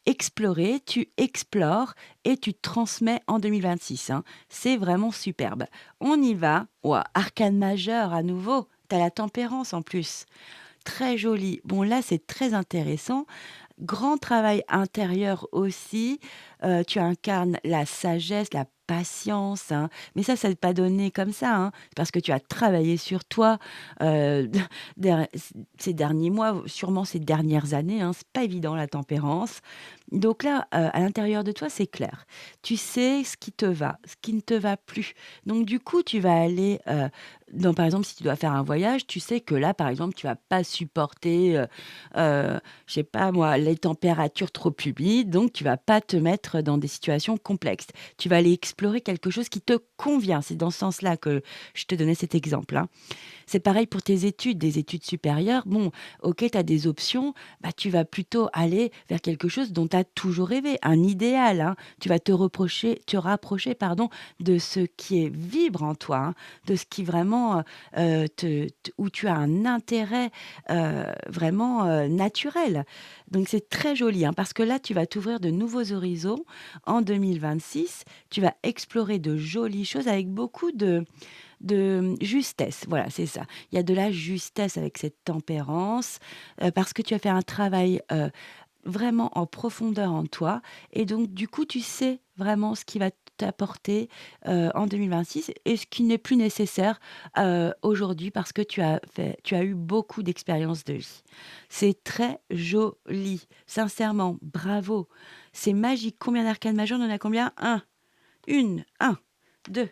Speaker 1: explorer?» Tu explores et tu transmets en 2026, hein. C'est vraiment superbe. On y va. Ouah, arcane majeur à nouveau, tu as la tempérance en plus. Très joli. Bon là, c'est très intéressant. Grand travail intérieur aussi, tu incarnes la sagesse, la patience, hein, mais ça n'est pas donné comme ça, hein. C'est parce que tu as travaillé sur toi, der ces derniers mois, sûrement ces dernières années, hein. C'est pas évident la tempérance. Donc là, à l'intérieur de toi, c'est clair. Tu sais ce qui te va, ce qui ne te va plus. Donc du coup, tu vas aller, par exemple, si tu dois faire un voyage, tu sais que là, par exemple, tu vas pas supporter, je sais pas moi, les températures trop humides, donc tu vas pas te mettre dans des situations complexes. Tu vas aller explorer quelque chose qui te convient. C'est dans ce sens-là que je te donnais cet exemple, hein. C'est pareil pour tes études, des études supérieures. Bon, OK, tu as des options, bah, tu vas plutôt aller vers quelque chose dont tu as toujours rêvé, un idéal, hein. Tu vas te rapprocher, pardon, de ce qui est vibre en toi, hein, de ce qui vraiment, où tu as un intérêt, vraiment, naturel. Donc c'est très joli, hein, parce que là, tu vas t'ouvrir de nouveaux horizons en 2026. Tu vas explorer de jolies choses avec beaucoup justesse, voilà, c'est ça. Il y a de la justesse avec cette tempérance, parce que tu as fait un travail, vraiment en profondeur en toi et donc du coup, tu sais vraiment ce qui va t'apporter, en 2026 et ce qui n'est plus nécessaire, aujourd'hui parce que tu as eu beaucoup d'expériences de vie. C'est très joli, sincèrement, bravo. C'est magique. Combien d'arcanes majeures? On en a combien? Un, 2,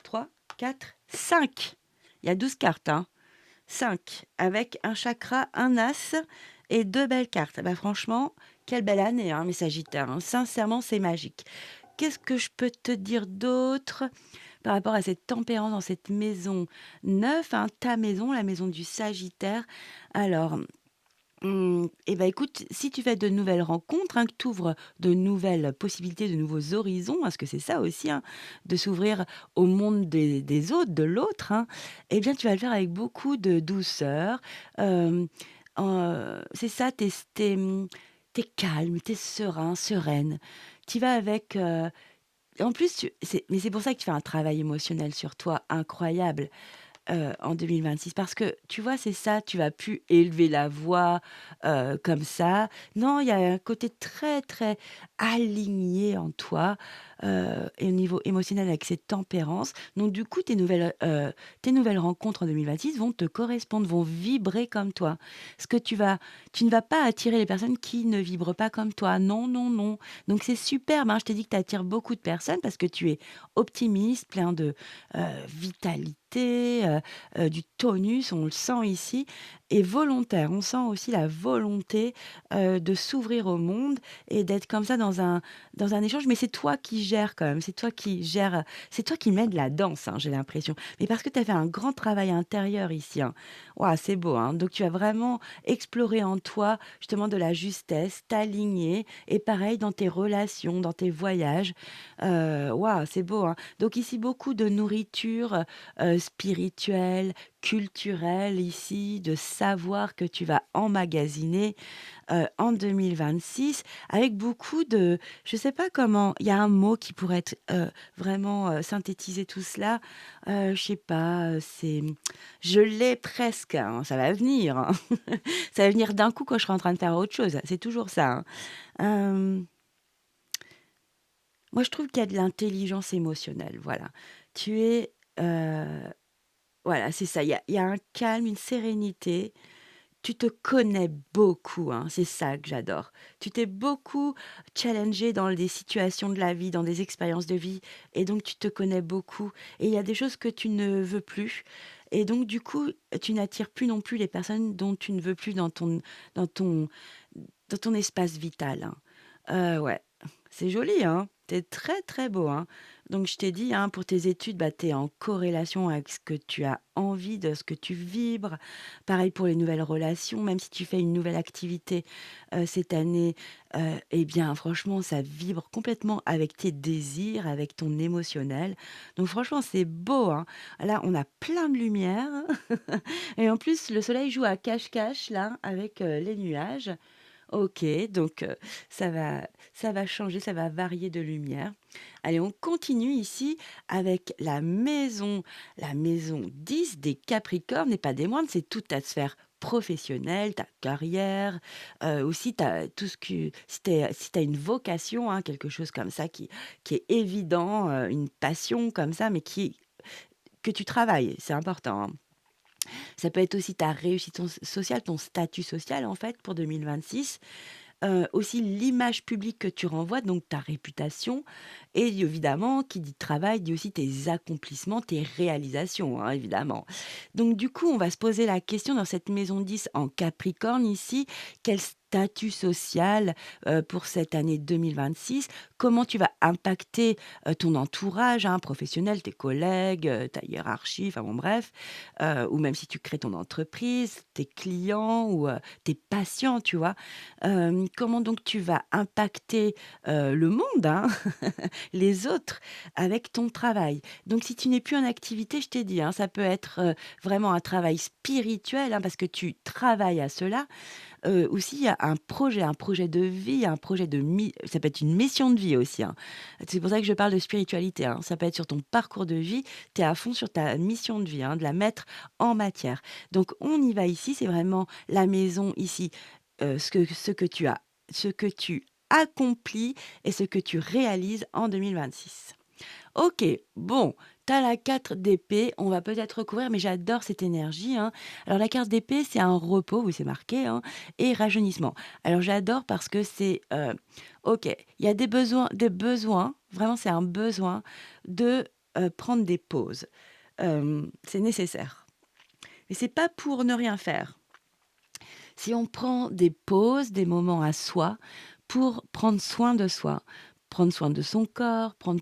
Speaker 1: 3, 4, 5. Il y a 12 cartes, hein. 5 avec un chakra, un as et 2 belles cartes. Bah, franchement, quelle belle année, hein, mes sagittaires, hein. Sincèrement, c'est magique. Qu'est-ce que je peux te dire d'autre par rapport à cette tempérance dans cette maison 9, hein, ta maison, la maison du sagittaire? Alors, et bah, écoute, si tu fais de nouvelles rencontres, hein, que tu ouvres de nouvelles possibilités, de nouveaux horizons, parce que c'est ça aussi, hein, de s'ouvrir au monde des autres, de l'autre, hein, eh bien, tu vas le faire avec beaucoup de douceur. Hem, c'est ça, tu calme, tu es serein, sereine. Tu vas avec, en plus, c'est pour ça que tu fais un travail émotionnel sur toi incroyable. En 2026 parce que tu vois, c'est ça, tu vas plus élever la voix, comme ça. Non, il y a un côté très, très aligné en toi, et au niveau émotionnel avec cette tempérance. Donc du coup, tes nouvelles rencontres en 2026 vont te correspondre, vont vibrer comme toi. Ce que tu ne vas pas attirer les personnes qui ne vibrent pas comme toi. Non, non, non. Donc c'est superbe, hein. Je t'ai dit que tu attires beaucoup de personnes parce que tu es optimiste, plein de, vitalité, du tonus, on le sent ici et volontaire. On sent aussi la volonté, de s'ouvrir au monde et d'être comme ça dans un échange. Mais c'est toi qui gères quand même, c'est toi qui gères, c'est toi qui mènes la danse, hein, j'ai l'impression. Mais parce que tu as fait un grand travail intérieur ici, hein. Waouh, c'est beau, hein. Donc tu as vraiment exploré en toi justement de la justesse, t'aligner et pareil dans tes relations, dans tes voyages. Waouh, c'est beau, hein. Donc ici beaucoup de nourriture, spirituelle, culturelle ici, de savoir que tu vas emmagasiner, en 2026 avec beaucoup de je sais pas comment il y a un mot qui pourrait être, vraiment, synthétiser tout cela, je sais pas, je l'ai presque, hein, ça va venir, hein. Ça va venir d'un coup quand je serai en train de faire autre chose, c'est toujours ça, hein. Moi je trouve qu'il y a de l'intelligence émotionnelle, voilà. Tu es, voilà, c'est ça. Il y a un calme, une sérénité. Tu te connais beaucoup, hein, c'est ça que j'adore. Tu t'es beaucoup challengé dans des situations de la vie, dans des expériences de vie et donc tu te connais beaucoup et il y a des choses que tu ne veux plus et donc du coup, tu n'attires plus non plus les personnes dont tu ne veux plus dans ton dans ton espace vital, hein. Ouais, c'est joli, hein. Tu très, très beau, hein. Donc je t'ai dit, hein, pour tes études, bah, tu es en corrélation avec ce que tu as envie, de ce que tu vibres. Pareil pour les nouvelles relations, même si tu fais une nouvelle activité, cette année, eh bien franchement ça vibre complètement avec tes désirs, avec ton émotionnel. Donc franchement c'est beau, hein. Là, on a plein de lumière et en plus le soleil joue à cache-cache là avec, les nuages. OK, donc ça va changer, ça va varier de lumière. Allez, on continue ici avec la maison 10 des Capricornes et pas des moindres, c'est toute ta sphère professionnelle, ta carrière, aussi ta tout ce que si tu une vocation, hein, quelque chose comme ça qui est évident, une passion comme ça, mais qui que tu travailles, c'est important, hein. Ça peut être aussi ta réussite sociale, ton statut social en fait pour 2026. Aussi l'image publique que tu renvoies, donc ta réputation et évidemment qui dit travail dit aussi tes accomplissements, tes réalisations, hein, évidemment. Donc du coup, on va se poser la question dans cette maison 10 en Capricorne ici, quel statut social, pour cette année 2026? Comment tu vas impacter, ton entourage, hein, professionnel, tes collègues, ta hiérarchie, enfin bon bref, ou même si tu crées ton entreprise, tes clients ou, tes patients, tu vois? Comment donc tu vas impacter, le monde, hein, les autres avec ton travail. Donc si tu n'es plus en activité, je t'ai dit, hein, ça peut être, vraiment un travail spirituel, hein, parce que tu travailles à cela, aussi, il y a un projet de vie, un projet de ça peut être une mission de vie aussi, hein. C'est pour ça que je parle de spiritualité, hein. Ça peut être sur ton parcours de vie, tu es à fond sur ta mission de vie, hein, de la mettre en matière. Donc on y va ici, c'est vraiment la maison ici, ce que tu accomplis et ce que tu réalises en 2026. OK, bon, tu as la 4 d'épée, on va peut-être recouvrir, mais j'adore cette énergie, hein. Alors la carte d'épée, c'est un repos, oui, c'est marqué, hein, et rajeunissement. Alors j'adore parce que c'est, OK, il y a des besoins, vraiment c'est un besoin de, prendre des pauses. C'est nécessaire. Mais c'est pas pour ne rien faire. Si on prend des pauses, des moments à soi, pour prendre soin de son corps, prendre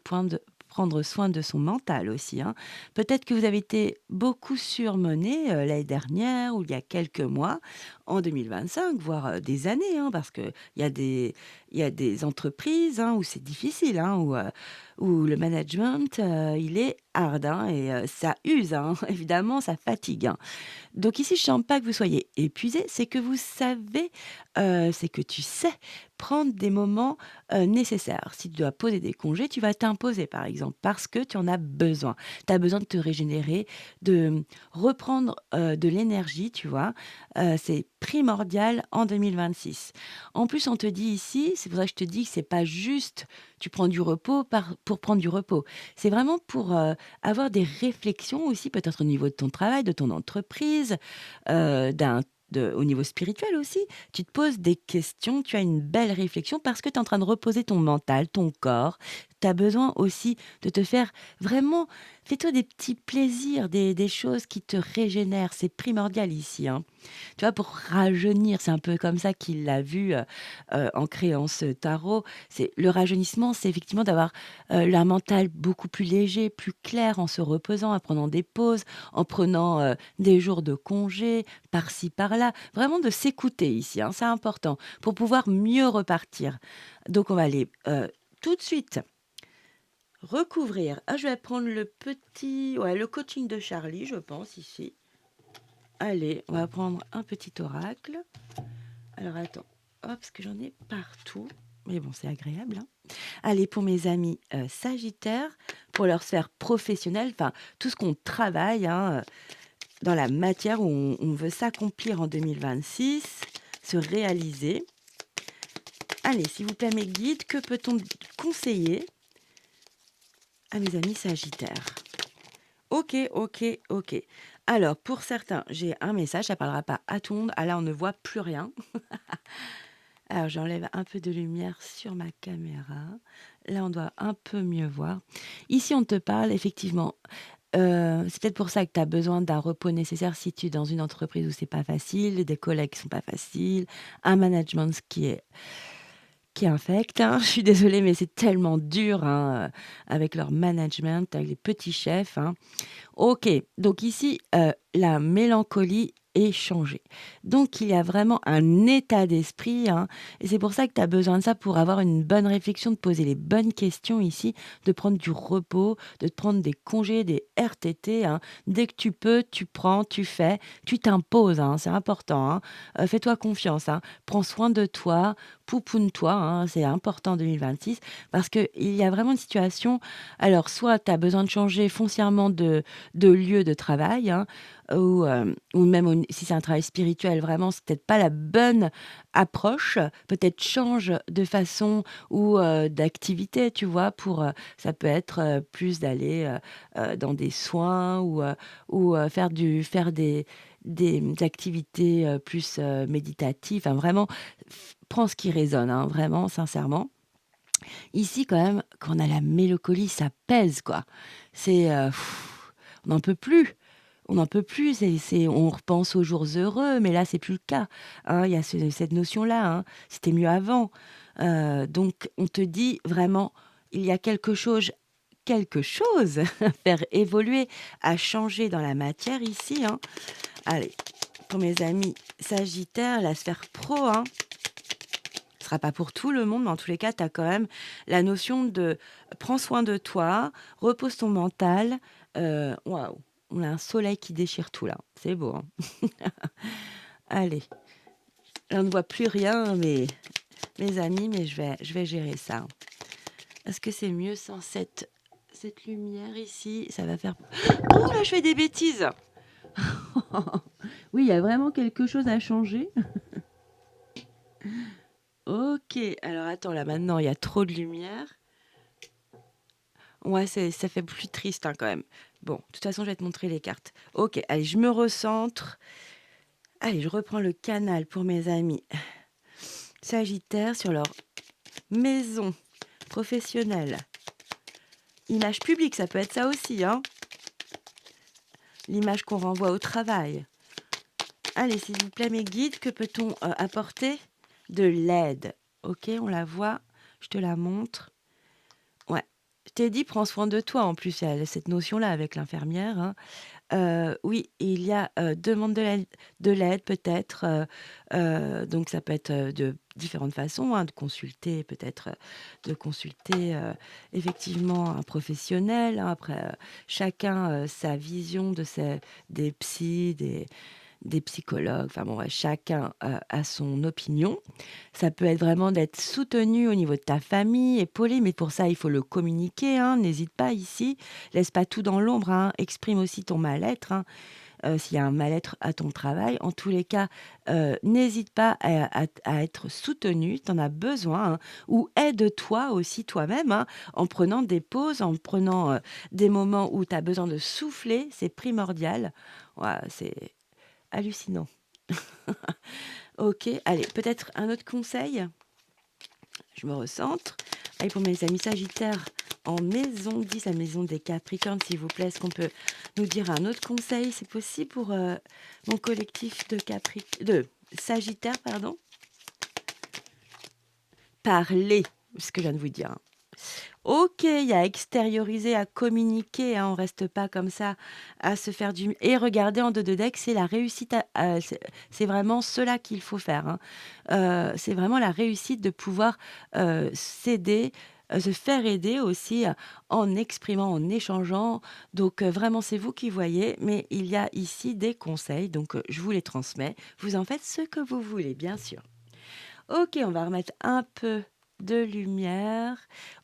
Speaker 1: soin de son mental aussi, hein. Peut-être que vous avez été beaucoup surmené, l'année dernière ou il y a quelques mois, en 2025, voire, des années, hein, parce qu'il y a des entreprises, hein, où c'est difficile, hein, où le management, il est hard, hein, et ça use, hein, évidemment, ça fatigue, hein. Donc ici, je sens pas que vous soyez épuisé, c'est que vous savez, c'est que tu sais prendre des moments, nécessaires. Si tu dois poser des congés, tu vas t'imposer, par exemple, parce que tu en as besoin. Tu as besoin de te régénérer, de, reprendre, de l'énergie, tu vois? C'est primordial en 2026. En plus, on te dit ici, c'est pour ça que je te dis que c'est pas juste tu prends du repos pour prendre du repos. C'est vraiment pour, avoir des réflexions aussi, peut-être au niveau de ton travail, de ton entreprise, d'un au niveau spirituel aussi. Tu te poses des questions, tu as une belle réflexion parce que tu es en train de reposer ton mental, ton corps. Tu as besoin aussi de te faire vraiment fais-toi des petits plaisirs, des choses qui te régénèrent. C'est primordial ici, hein. Tu vois, pour rajeunir, c'est un peu comme ça qu'il l'a vu, en créant ce tarot. C'est le rajeunissement, c'est effectivement d'avoir, un mental beaucoup plus léger, plus clair en se reposant, en prenant des pauses, en prenant, des jours de congé par-ci par-là. Vraiment de s'écouter ici, hein, c'est important, pour pouvoir mieux repartir. Donc on va aller, tout de suite recouvrir. Ah, je vais prendre le coaching de Charlie, je pense ici. Allez, on va prendre un petit oracle. Alors attends, hop, parce que j'en ai partout. Mais bon, c'est agréable, hein. Allez, pour mes amis sagittaires, pour leur sphère professionnelle, enfin, tout ce qu'on travaille, hein, dans la matière où on veut s'accomplir en 2026, se réaliser. Allez, s'il vous plaît, mes guides, que peut-on conseiller à mes amis sagittaires? OK, OK, OK. Alors, pour certains, j'ai un message, ça parlera pas à tout le monde. Ah là, on ne voit plus rien. Alors, j'enlève un peu de lumière sur ma caméra. Là, on doit un peu mieux voir. Ici, on te parle effectivement, c'est peut-être pour ça que tu as besoin d'un repos nécessaire si tu es dans une entreprise où c'est pas facile, des collègues qui sont pas faciles, un management qui infecte, hein. Je suis désolée, mais c'est tellement dur, hein, avec leur management, avec les petits chefs, hein. OK, donc ici, la mélancolie est changée. Donc il y a vraiment un état d'esprit, hein, et c'est pour ça que tu as besoin de ça pour avoir une bonne réflexion, de poser les bonnes questions ici, de prendre du repos, de te prendre des congés, des RTT, hein. Dès que tu peux, tu prends, tu fais, tu t'imposes, hein, c'est important, hein. Fais-toi confiance, hein. Prends soin de toi, poupoune-toi, hein, c'est important en 2026 parce qu'il y a vraiment une situation alors soit tu as besoin de changer foncièrement de lieu de travail, hein, ou même si c'est un travail spirituel, vraiment, c'est peut-être pas la bonne approche. Peut-être change de façon ou d'activité, tu vois? Ça peut être, plus d'aller, dans des soins ou faire des activités, plus, méditatives. Enfin, vraiment, prends ce qui résonne, hein, vraiment, sincèrement. Ici, quand même, quand on a la mélancolie, ça pèse, quoi. C'est, on n'en peut plus. On n'en peut plus, on repense aux jours heureux, mais là, c'est plus le cas, hein. Il y a cette notion-là, hein. C'était mieux avant. Donc on te dit vraiment, il y a quelque chose à faire évoluer, à changer dans la matière ici, hein. Allez, pour mes amis sagittaires, la sphère pro, hein. Ce sera pas pour tout le monde, mais en tous les cas, tu as quand même la notion de prends soin de toi, repose ton mental. Waouh, on a un soleil qui déchire tout là. C'est beau, hein. Allez, on ne voit plus rien, mes amis, mais je vais gérer ça. Est-ce que c'est mieux sans cette lumière ici? Ça va faire oh là, je fais des bêtises! Oui, il y a vraiment quelque chose à changer. OK, alors attends, là, maintenant, il y a trop de lumière. Ouais, ça fait plus triste, hein, quand même. Bon, de toute façon, je vais te montrer les cartes. OK, allez, je me recentre. Allez, je reprends le canal pour mes amis Sagittaire sur leur maison professionnelle. Image publique, ça peut être ça aussi, hein. L'image qu'on renvoie au travail. Allez, s'il vous plaît, mes guides, que peut-on apporter? De l'aide. OK, on la voit. Je te la montre. Ouais. Je t'ai dit, prends soin de toi. En plus, il y a cette notion-là avec l'infirmière, hein. Oui, il y a, demande de l'aide peut-être, donc ça peut être, de différentes façons, hein, de consulter peut-être, de consulter, effectivement un professionnel, hein. Après, chacun, sa vision des psys, des psychologues, enfin bon, ouais, chacun, a son opinion. Ça peut être vraiment d'être soutenu au niveau de ta famille, épaulé, mais pour ça, il faut le communiquer, hein, n'hésite pas ici. Laisse pas tout dans l'ombre, hein, exprime aussi ton mal-être, hein, s'il y a un mal-être à ton travail. En tous les cas, n'hésite pas à être soutenu, tu en as besoin, hein, ou aide-toi aussi toi-même, hein, en prenant des pauses, en prenant, des moments où tu as besoin de souffler, c'est primordial. Waouh, c'est hallucinant. OK, allez, peut-être un autre conseil? Je me recentre. Allez, pour mes amis Sagittaires en maison 10, la maison des Capricornes, s'il vous plaît, est-ce qu'on peut nous dire un autre conseil? C'est possible pour, mon collectif de Sagittaires, pardon? Parler, ce que je viens de vous dire, hein. OK, il y a extérioriser, à communiquer, hein, on reste pas comme ça à se faire du et regardez en dos de deck, c'est la réussite c'est vraiment cela qu'il faut faire, hein. C'est vraiment la réussite de pouvoir, s'aider, se faire aider aussi, en exprimant, en échangeant. Donc, vraiment, c'est vous qui voyez, mais il y a ici des conseils, donc, je vous les transmets. Vous en faites ce que vous voulez, bien sûr. OK, on va remettre un peu de lumière.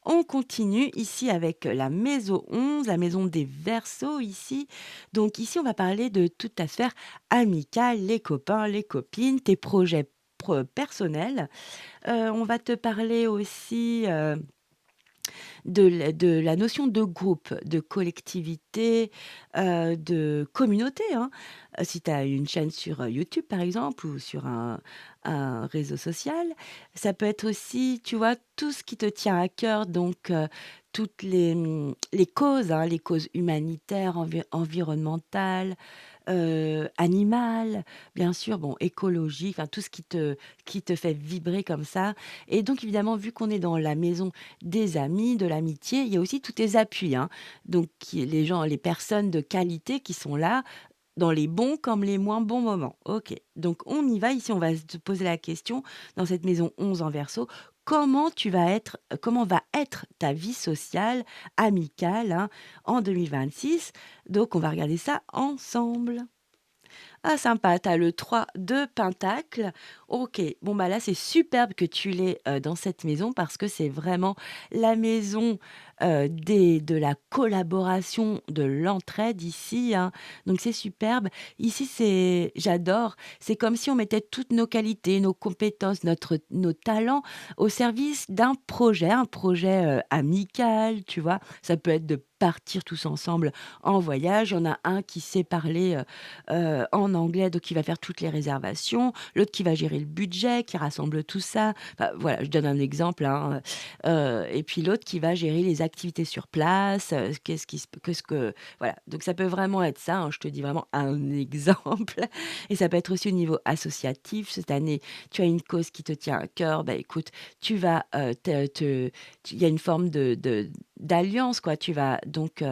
Speaker 1: On continue ici avec la maison 11, la maison des Verseaux ici. Donc ici, on va parler de toute ta sphère amicale, les copains, les copines, tes projets personnels. On va te parler aussi de la notion de groupe, de collectivité, de communauté, hein. Si tu as une chaîne sur, YouTube, par exemple, ou sur un réseau social. Ça peut être aussi, tu vois, tout ce qui te tient à cœur, donc toutes les causes, hein, les causes humanitaires, environnementales, animales, bien sûr, bon, écologique, enfin tout ce qui te fait vibrer comme ça. Et donc évidemment, vu qu'on est dans la maison des amis, de l'amitié, il y a aussi tous tes appuis, hein. Donc les gens, les personnes de qualité qui sont là, dans les bons comme les moins bons moments. OK, donc on y va. Ici, on va se poser la question, dans cette maison 11 en Verseau, comment va être ta vie sociale, amicale, hein, en 2026? Donc on va regarder ça ensemble. Ah sympa, tu as le 3 de pentacle. OK, bon bah là, c'est superbe que tu l'aies, dans cette maison parce que c'est vraiment la maison, de la collaboration, de l'entraide ici, hein. Donc c'est superbe. Ici, j'adore, c'est comme si on mettait toutes nos qualités, nos compétences, nos talents au service d'un projet, un projet, amical, tu vois? Ça peut être de partir tous ensemble en voyage. Il y en a un qui sait parler, en anglais, donc qui va faire toutes les réservations, l'autre qui va gérer le budget, qui rassemble tout ça. Enfin, voilà, je donne un exemple, hein, et puis l'autre qui va gérer les activités sur place, qu'est-ce que voilà, donc ça peut vraiment être ça, hein, je te dis vraiment un exemple et ça peut être aussi au niveau associatif. Cette année, tu as une cause qui te tient à cœur, bah, écoute, tu vas, il y a une forme d'alliance, quoi. Tu vas donc,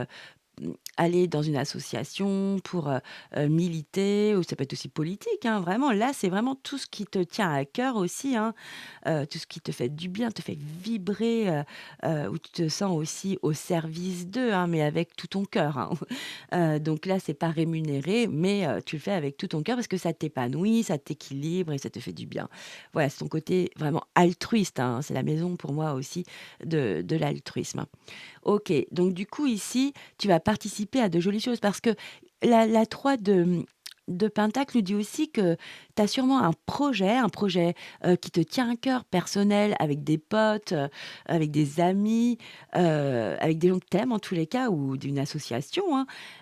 Speaker 1: aller dans une association, pour, militer ou ça peut être aussi politique, hein, vraiment. Là, c'est vraiment tout ce qui te tient à cœur aussi, hein, tout ce qui te fait du bien, te fait vibrer, où tu te sens aussi au service d'eux, hein, mais avec tout ton cœur, hein. Donc là, c'est pas rémunéré, mais tu le fais avec tout ton cœur parce que ça t'épanouit, ça t'équilibre et ça te fait du bien. Voilà, c'est ton côté vraiment altruiste, hein, c'est la maison pour moi aussi de l'altruisme. OK, donc du coup ici, tu vas participer à de jolies choses parce que la 3 de pentacle nous dit aussi que tu as sûrement un projet, qui te tient à cœur, personnel, avec des potes, avec des amis, avec des gens que tu aimes en tous les cas ou d'une association,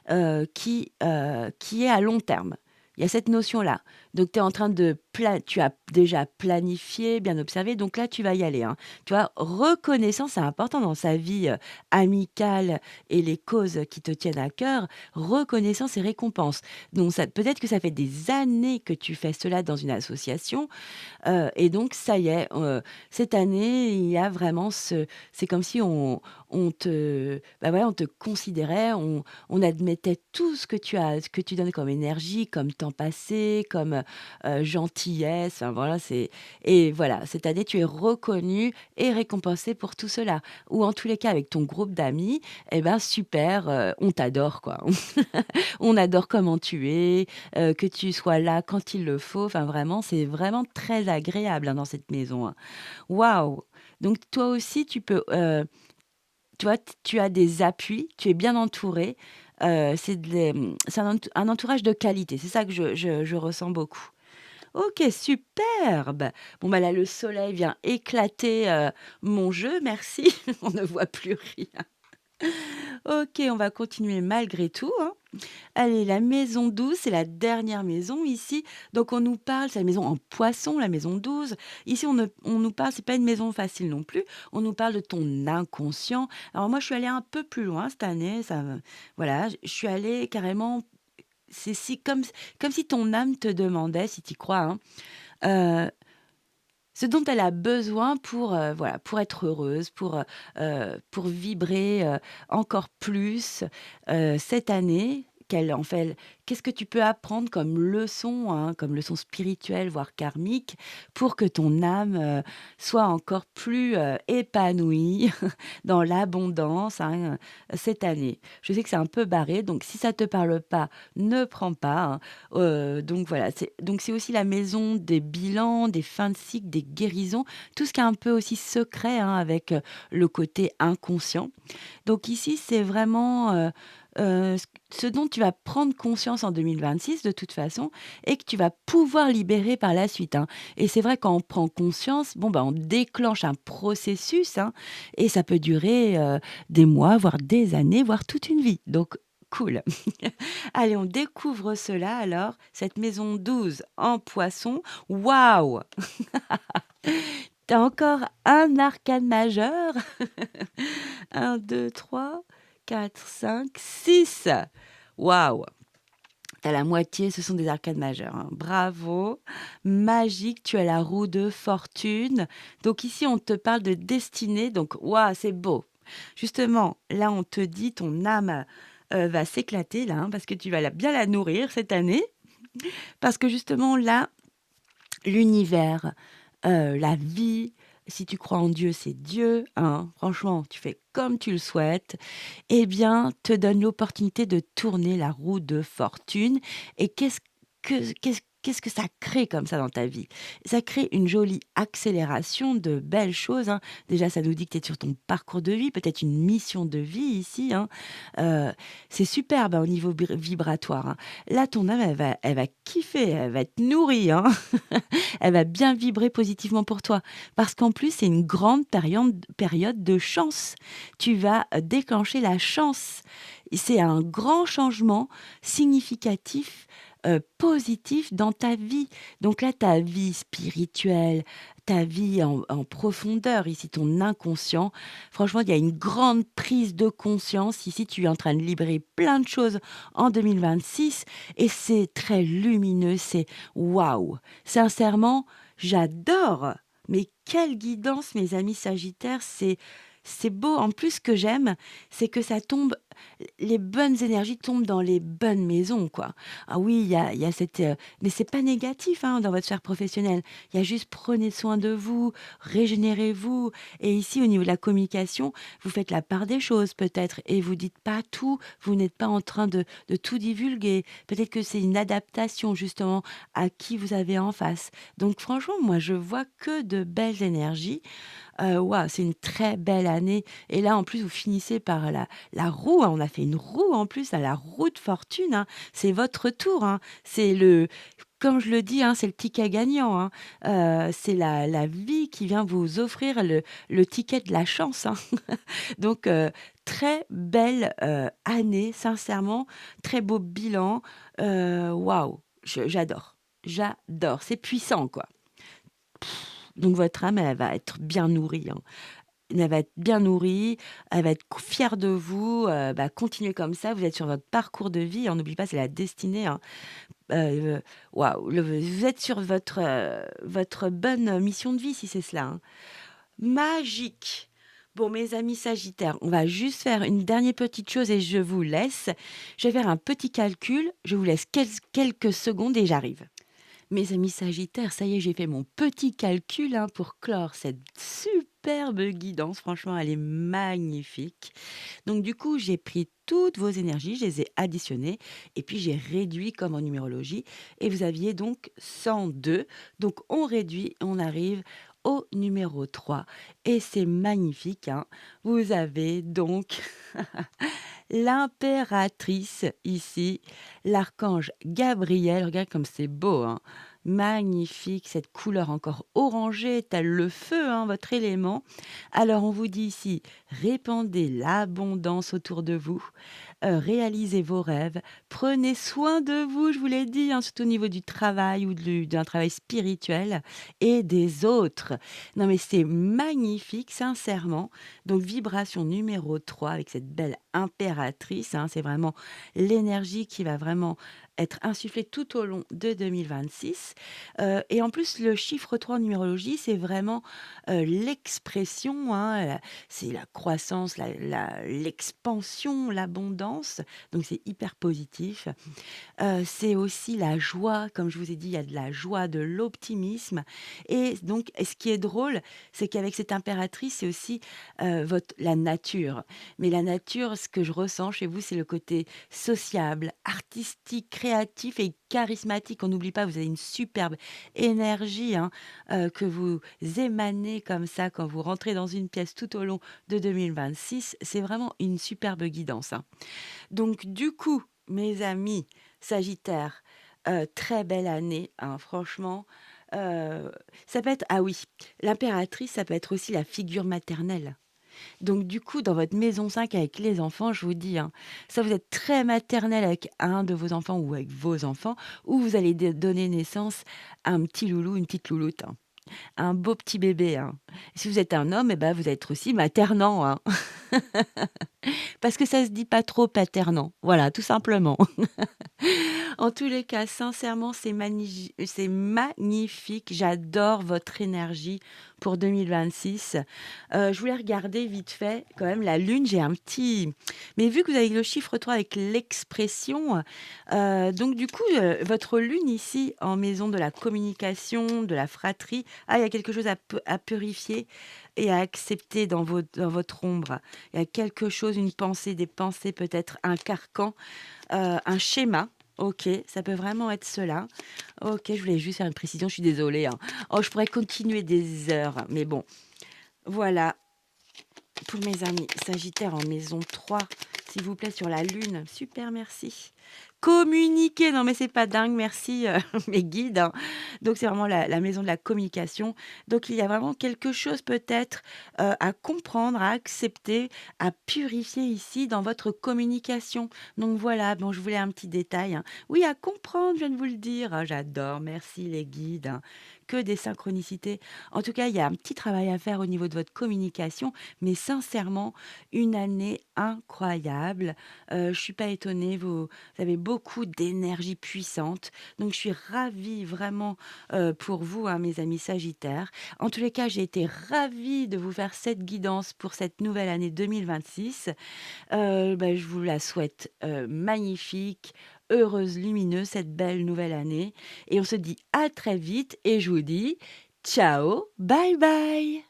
Speaker 1: hein, qui est à long terme. Il y a cette notion-là. Donc tu es en train de tu as déjà planifié, bien observé, donc là tu vas y aller, hein. Tu vois? Reconnaissance, c'est important dans sa vie, amicale et les causes qui te tiennent à cœur, reconnaissance et récompense. Donc ça peut-être que ça fait des années que tu fais cela dans une association, et donc ça y est, cette année, il y a vraiment c'est comme si on te bah, voilà, on te considérait, on admettait tout ce que tu donnes comme énergie, comme temps passé, comme, gentillesse, enfin voilà, et voilà, cette année, tu es reconnu et récompensé pour tout cela. Ou en tous les cas avec ton groupe d'amis, et ben super, on t'adore quoi. On adore comment tu es, que tu sois là quand il le faut. Enfin vraiment, c'est vraiment très agréable, hein, dans cette maison, hein. Waouh! Donc toi aussi tu peux, tu vois, tu as des appuis, tu es bien entouré, c'est un entourage de qualité. C'est ça que je ressens beaucoup. OK, superbe! Bon, bah, là, le soleil vient éclater, mon jeu, merci. On ne voit plus rien. OK, on va continuer malgré tout, hein. Allez, la maison 12, c'est la dernière maison ici. Donc on nous parle, c'est la maison en poisson, la maison 12. Ici, on nous parle, c'est pas une maison facile non plus. On nous parle de ton inconscient. Alors moi, je suis allée un peu plus loin cette année. Voilà, je suis allée carrément. C'est si, comme si ton âme te demandait, si tu y crois, hein, euh, ce dont elle a besoin pour, voilà, pour être heureuse, pour vibrer, encore plus, cette année. Qu'est-ce que tu peux apprendre comme leçon, hein, comme leçon spirituelle, voire karmique, pour que ton âme, soit encore plus, épanouie dans l'abondance, hein, cette année? Je sais que c'est un peu barré, donc si ça te parle pas, ne prends pas, hein. Donc voilà, c'est aussi la maison des bilans, des fins de cycle, des guérisons, tout ce qui est un peu aussi secret, hein, avec, le côté inconscient. Donc ici, c'est vraiment, ce dont tu vas prendre conscience en 2026 de toute façon et que tu vas pouvoir libérer par la suite, hein. Et c'est vrai quand on prend conscience, bon, bah, on déclenche un processus, hein, et ça peut durer, des mois, voire des années, voire toute une vie. Donc cool. Allez, on découvre cela alors, cette maison 12 en poisson. Waouh! Tu as encore un arcane majeur. 1, 2, 3, 4, 5, 6. Waouh! Tu as la moitié, ce sont des arcades majeures, hein. Bravo, magique, tu as la roue de fortune. Donc ici, on te parle de destinée, donc waouh, c'est beau. Justement, là, on te dit ton âme, va s'éclater là, hein, parce que tu vas bien la nourrir cette année. Parce que justement là, l'univers, la vie, si tu crois en Dieu, c'est Dieu, hein, franchement, tu fais comme tu le souhaites, eh bien, te donne l'opportunité de tourner la roue de fortune. Et qu'est-ce que ça crée comme ça dans ta vie? Ça crée une jolie accélération de belles choses, hein. Déjà, ça nous dit que tu es sur ton parcours de vie, peut-être une mission de vie ici, hein. C'est superbe, hein, au niveau vibratoire, hein. Là, ton âme, elle va kiffer, elle va être nourrie, hein. Elle va bien vibrer positivement pour toi. Parce qu'en plus, c'est une grande période de chance. Tu vas déclencher la chance. Et c'est un grand changement significatif, positif dans ta vie. Donc là, ta vie spirituelle, ta vie en profondeur, ici, ton inconscient. Franchement, il y a une grande prise de conscience. Ici, tu es en train de libérer plein de choses en 2026 et c'est très lumineux. C'est waouh! Sincèrement, j'adore! Mais quelle guidance, mes amis sagittaires, c'est beau. En plus, ce que j'aime, c'est que ça tombe. les bonnes énergies tombent dans les bonnes maisons, quoi. Ah oui, il y a cette, mais c'est pas négatif, hein, dans votre sphère professionnelle. Il y a juste prenez soin de vous, régénérez-vous et ici, au niveau de la communication, vous faites la part des choses peut-être et vous dites pas tout, vous n'êtes pas en train de tout divulguer. Peut-être que c'est une adaptation justement à qui vous avez en face. Donc franchement, moi, je vois que de belles énergies. Waouh, c'est une très belle année et là, en plus, vous finissez par la roue, hein. On a fait une roue en plus, à la roue de fortune, hein. C'est votre tour, hein. C'est le comme je le dis, hein, c'est le ticket gagnant, hein. C'est la vie qui vient vous offrir le ticket de la chance, hein. Donc très belle, année, sincèrement, très beau bilan. Waouh, j'adore, j'adore. C'est puissant, quoi. Donc votre âme, elle va être bien nourrie, hein. Elle va être bien nourrie, elle va être fière de vous, bah, continuez comme ça, vous êtes sur votre parcours de vie, on n'oublie pas, c'est la destinée, hein. Heu, Waouh, vous êtes sur votre bonne mission de vie si c'est cela, hein. Magique! Bon mes amis sagittaires, on va juste faire une dernière petite chose et je vous laisse. Je vais faire un petit calcul, je vous laisse quelques secondes et j'arrive. Mes amis sagittaires, ça y est, j'ai fait mon petit calcul, hein, pour clore cette superbe guidance. Franchement, elle est magnifique. Donc du coup, j'ai pris toutes vos énergies, je les ai additionnées et puis j'ai réduit comme en numérologie et vous aviez donc 102. Donc on réduit, on arrive au numéro 3 et c'est magnifique, hein. Vous avez donc l'impératrice ici, l'archange Gabriel, regarde comme c'est beau, hein. Magnifique, cette couleur encore orangée, tel le feu, hein, votre élément. Alors on vous dit ici, répandez l'abondance autour de vous, réalisez vos rêves, prenez soin de vous, je vous l'ai dit, hein, surtout au niveau du travail ou d'un travail spirituel et des autres. Non mais c'est magnifique, sincèrement. Donc vibration numéro 3 avec cette belle impératrice, hein, c'est vraiment l'énergie qui va vraiment être insufflée tout au long de 2026. Et en plus, le chiffre 3 en numérologie, c'est vraiment l'expression, hein, c'est la croissance, l'expansion, l'abondance. Donc c'est hyper positif. C'est aussi la joie, comme je vous ai dit, il y a de la joie, de l'optimisme et donc et ce qui est drôle, c'est qu'avec cette impératrice, c'est aussi, la nature. Mais la nature, ce que je ressens chez vous, c'est le côté sociable, artistique, créatif et charismatique. On n'oublie pas, vous avez une superbe énergie, hein, que vous émanez comme ça quand vous rentrez dans une pièce tout au long de 2026. C'est vraiment une superbe guidance, hein. Donc du coup, mes amis sagittaires, très belle année, hein, franchement. Heu, Ça peut être ah oui, l'impératrice, ça peut être aussi la figure maternelle. Donc du coup, dans votre maison 5 avec les enfants, je vous dis, hein, soit vous êtes très maternel avec un de vos enfants ou avec vos enfants, ou vous allez donner naissance à un petit loulou, une petite louloute, hein, un beau petit bébé, hein. Si vous êtes un homme, et ben, vous allez être aussi maternant, hein. Parce que ça se dit pas trop paternant. Voilà, tout simplement. En tous les cas, sincèrement, c'est magnifique. J'adore votre énergie pour 2026. Je voulais regarder vite fait quand même la lune, j'ai un petit mais vu que vous avez le chiffre 3 avec l'expression, donc du coup, votre lune ici en maison de la communication, de la fratrie, ah, il y a quelque chose à purifier et à accepter dans votre ombre. Il y a quelque chose, une pensée, des pensées peut-être, un carcan, un schéma. OK, ça peut vraiment être cela. OK, je voulais juste faire une précision, je suis désolée, hein. Oh, je pourrais continuer des heures, mais bon, voilà pour mes amis sagittaires en maison 3, s'il vous plaît, sur la lune. Super, merci. Communiquer, non mais c'est pas dingue, merci, mes guides, hein. Donc c'est vraiment la maison de la communication. Donc il y a vraiment quelque chose peut-être, à comprendre, à accepter, à purifier ici dans votre communication. Donc voilà, bon je voulais un petit détail, hein. Oui, à comprendre, je viens de vous le dire. Ah j'adore, merci les guides, hein. Que des synchronicités. En tout cas, il y a un petit travail à faire au niveau de votre communication, mais sincèrement, une année incroyable. Je suis pas étonnée, vous avez beaucoup beaucoup d'énergie puissante. Donc je suis ravie vraiment, pour vous, hein, mes amis sagittaires. En tous les cas, j'ai été ravie de vous faire cette guidance pour cette nouvelle année 2026. Je vous la souhaite, magnifique, heureuse, lumineuse, cette belle nouvelle année et on se dit à très vite et je vous dis ciao, bye bye!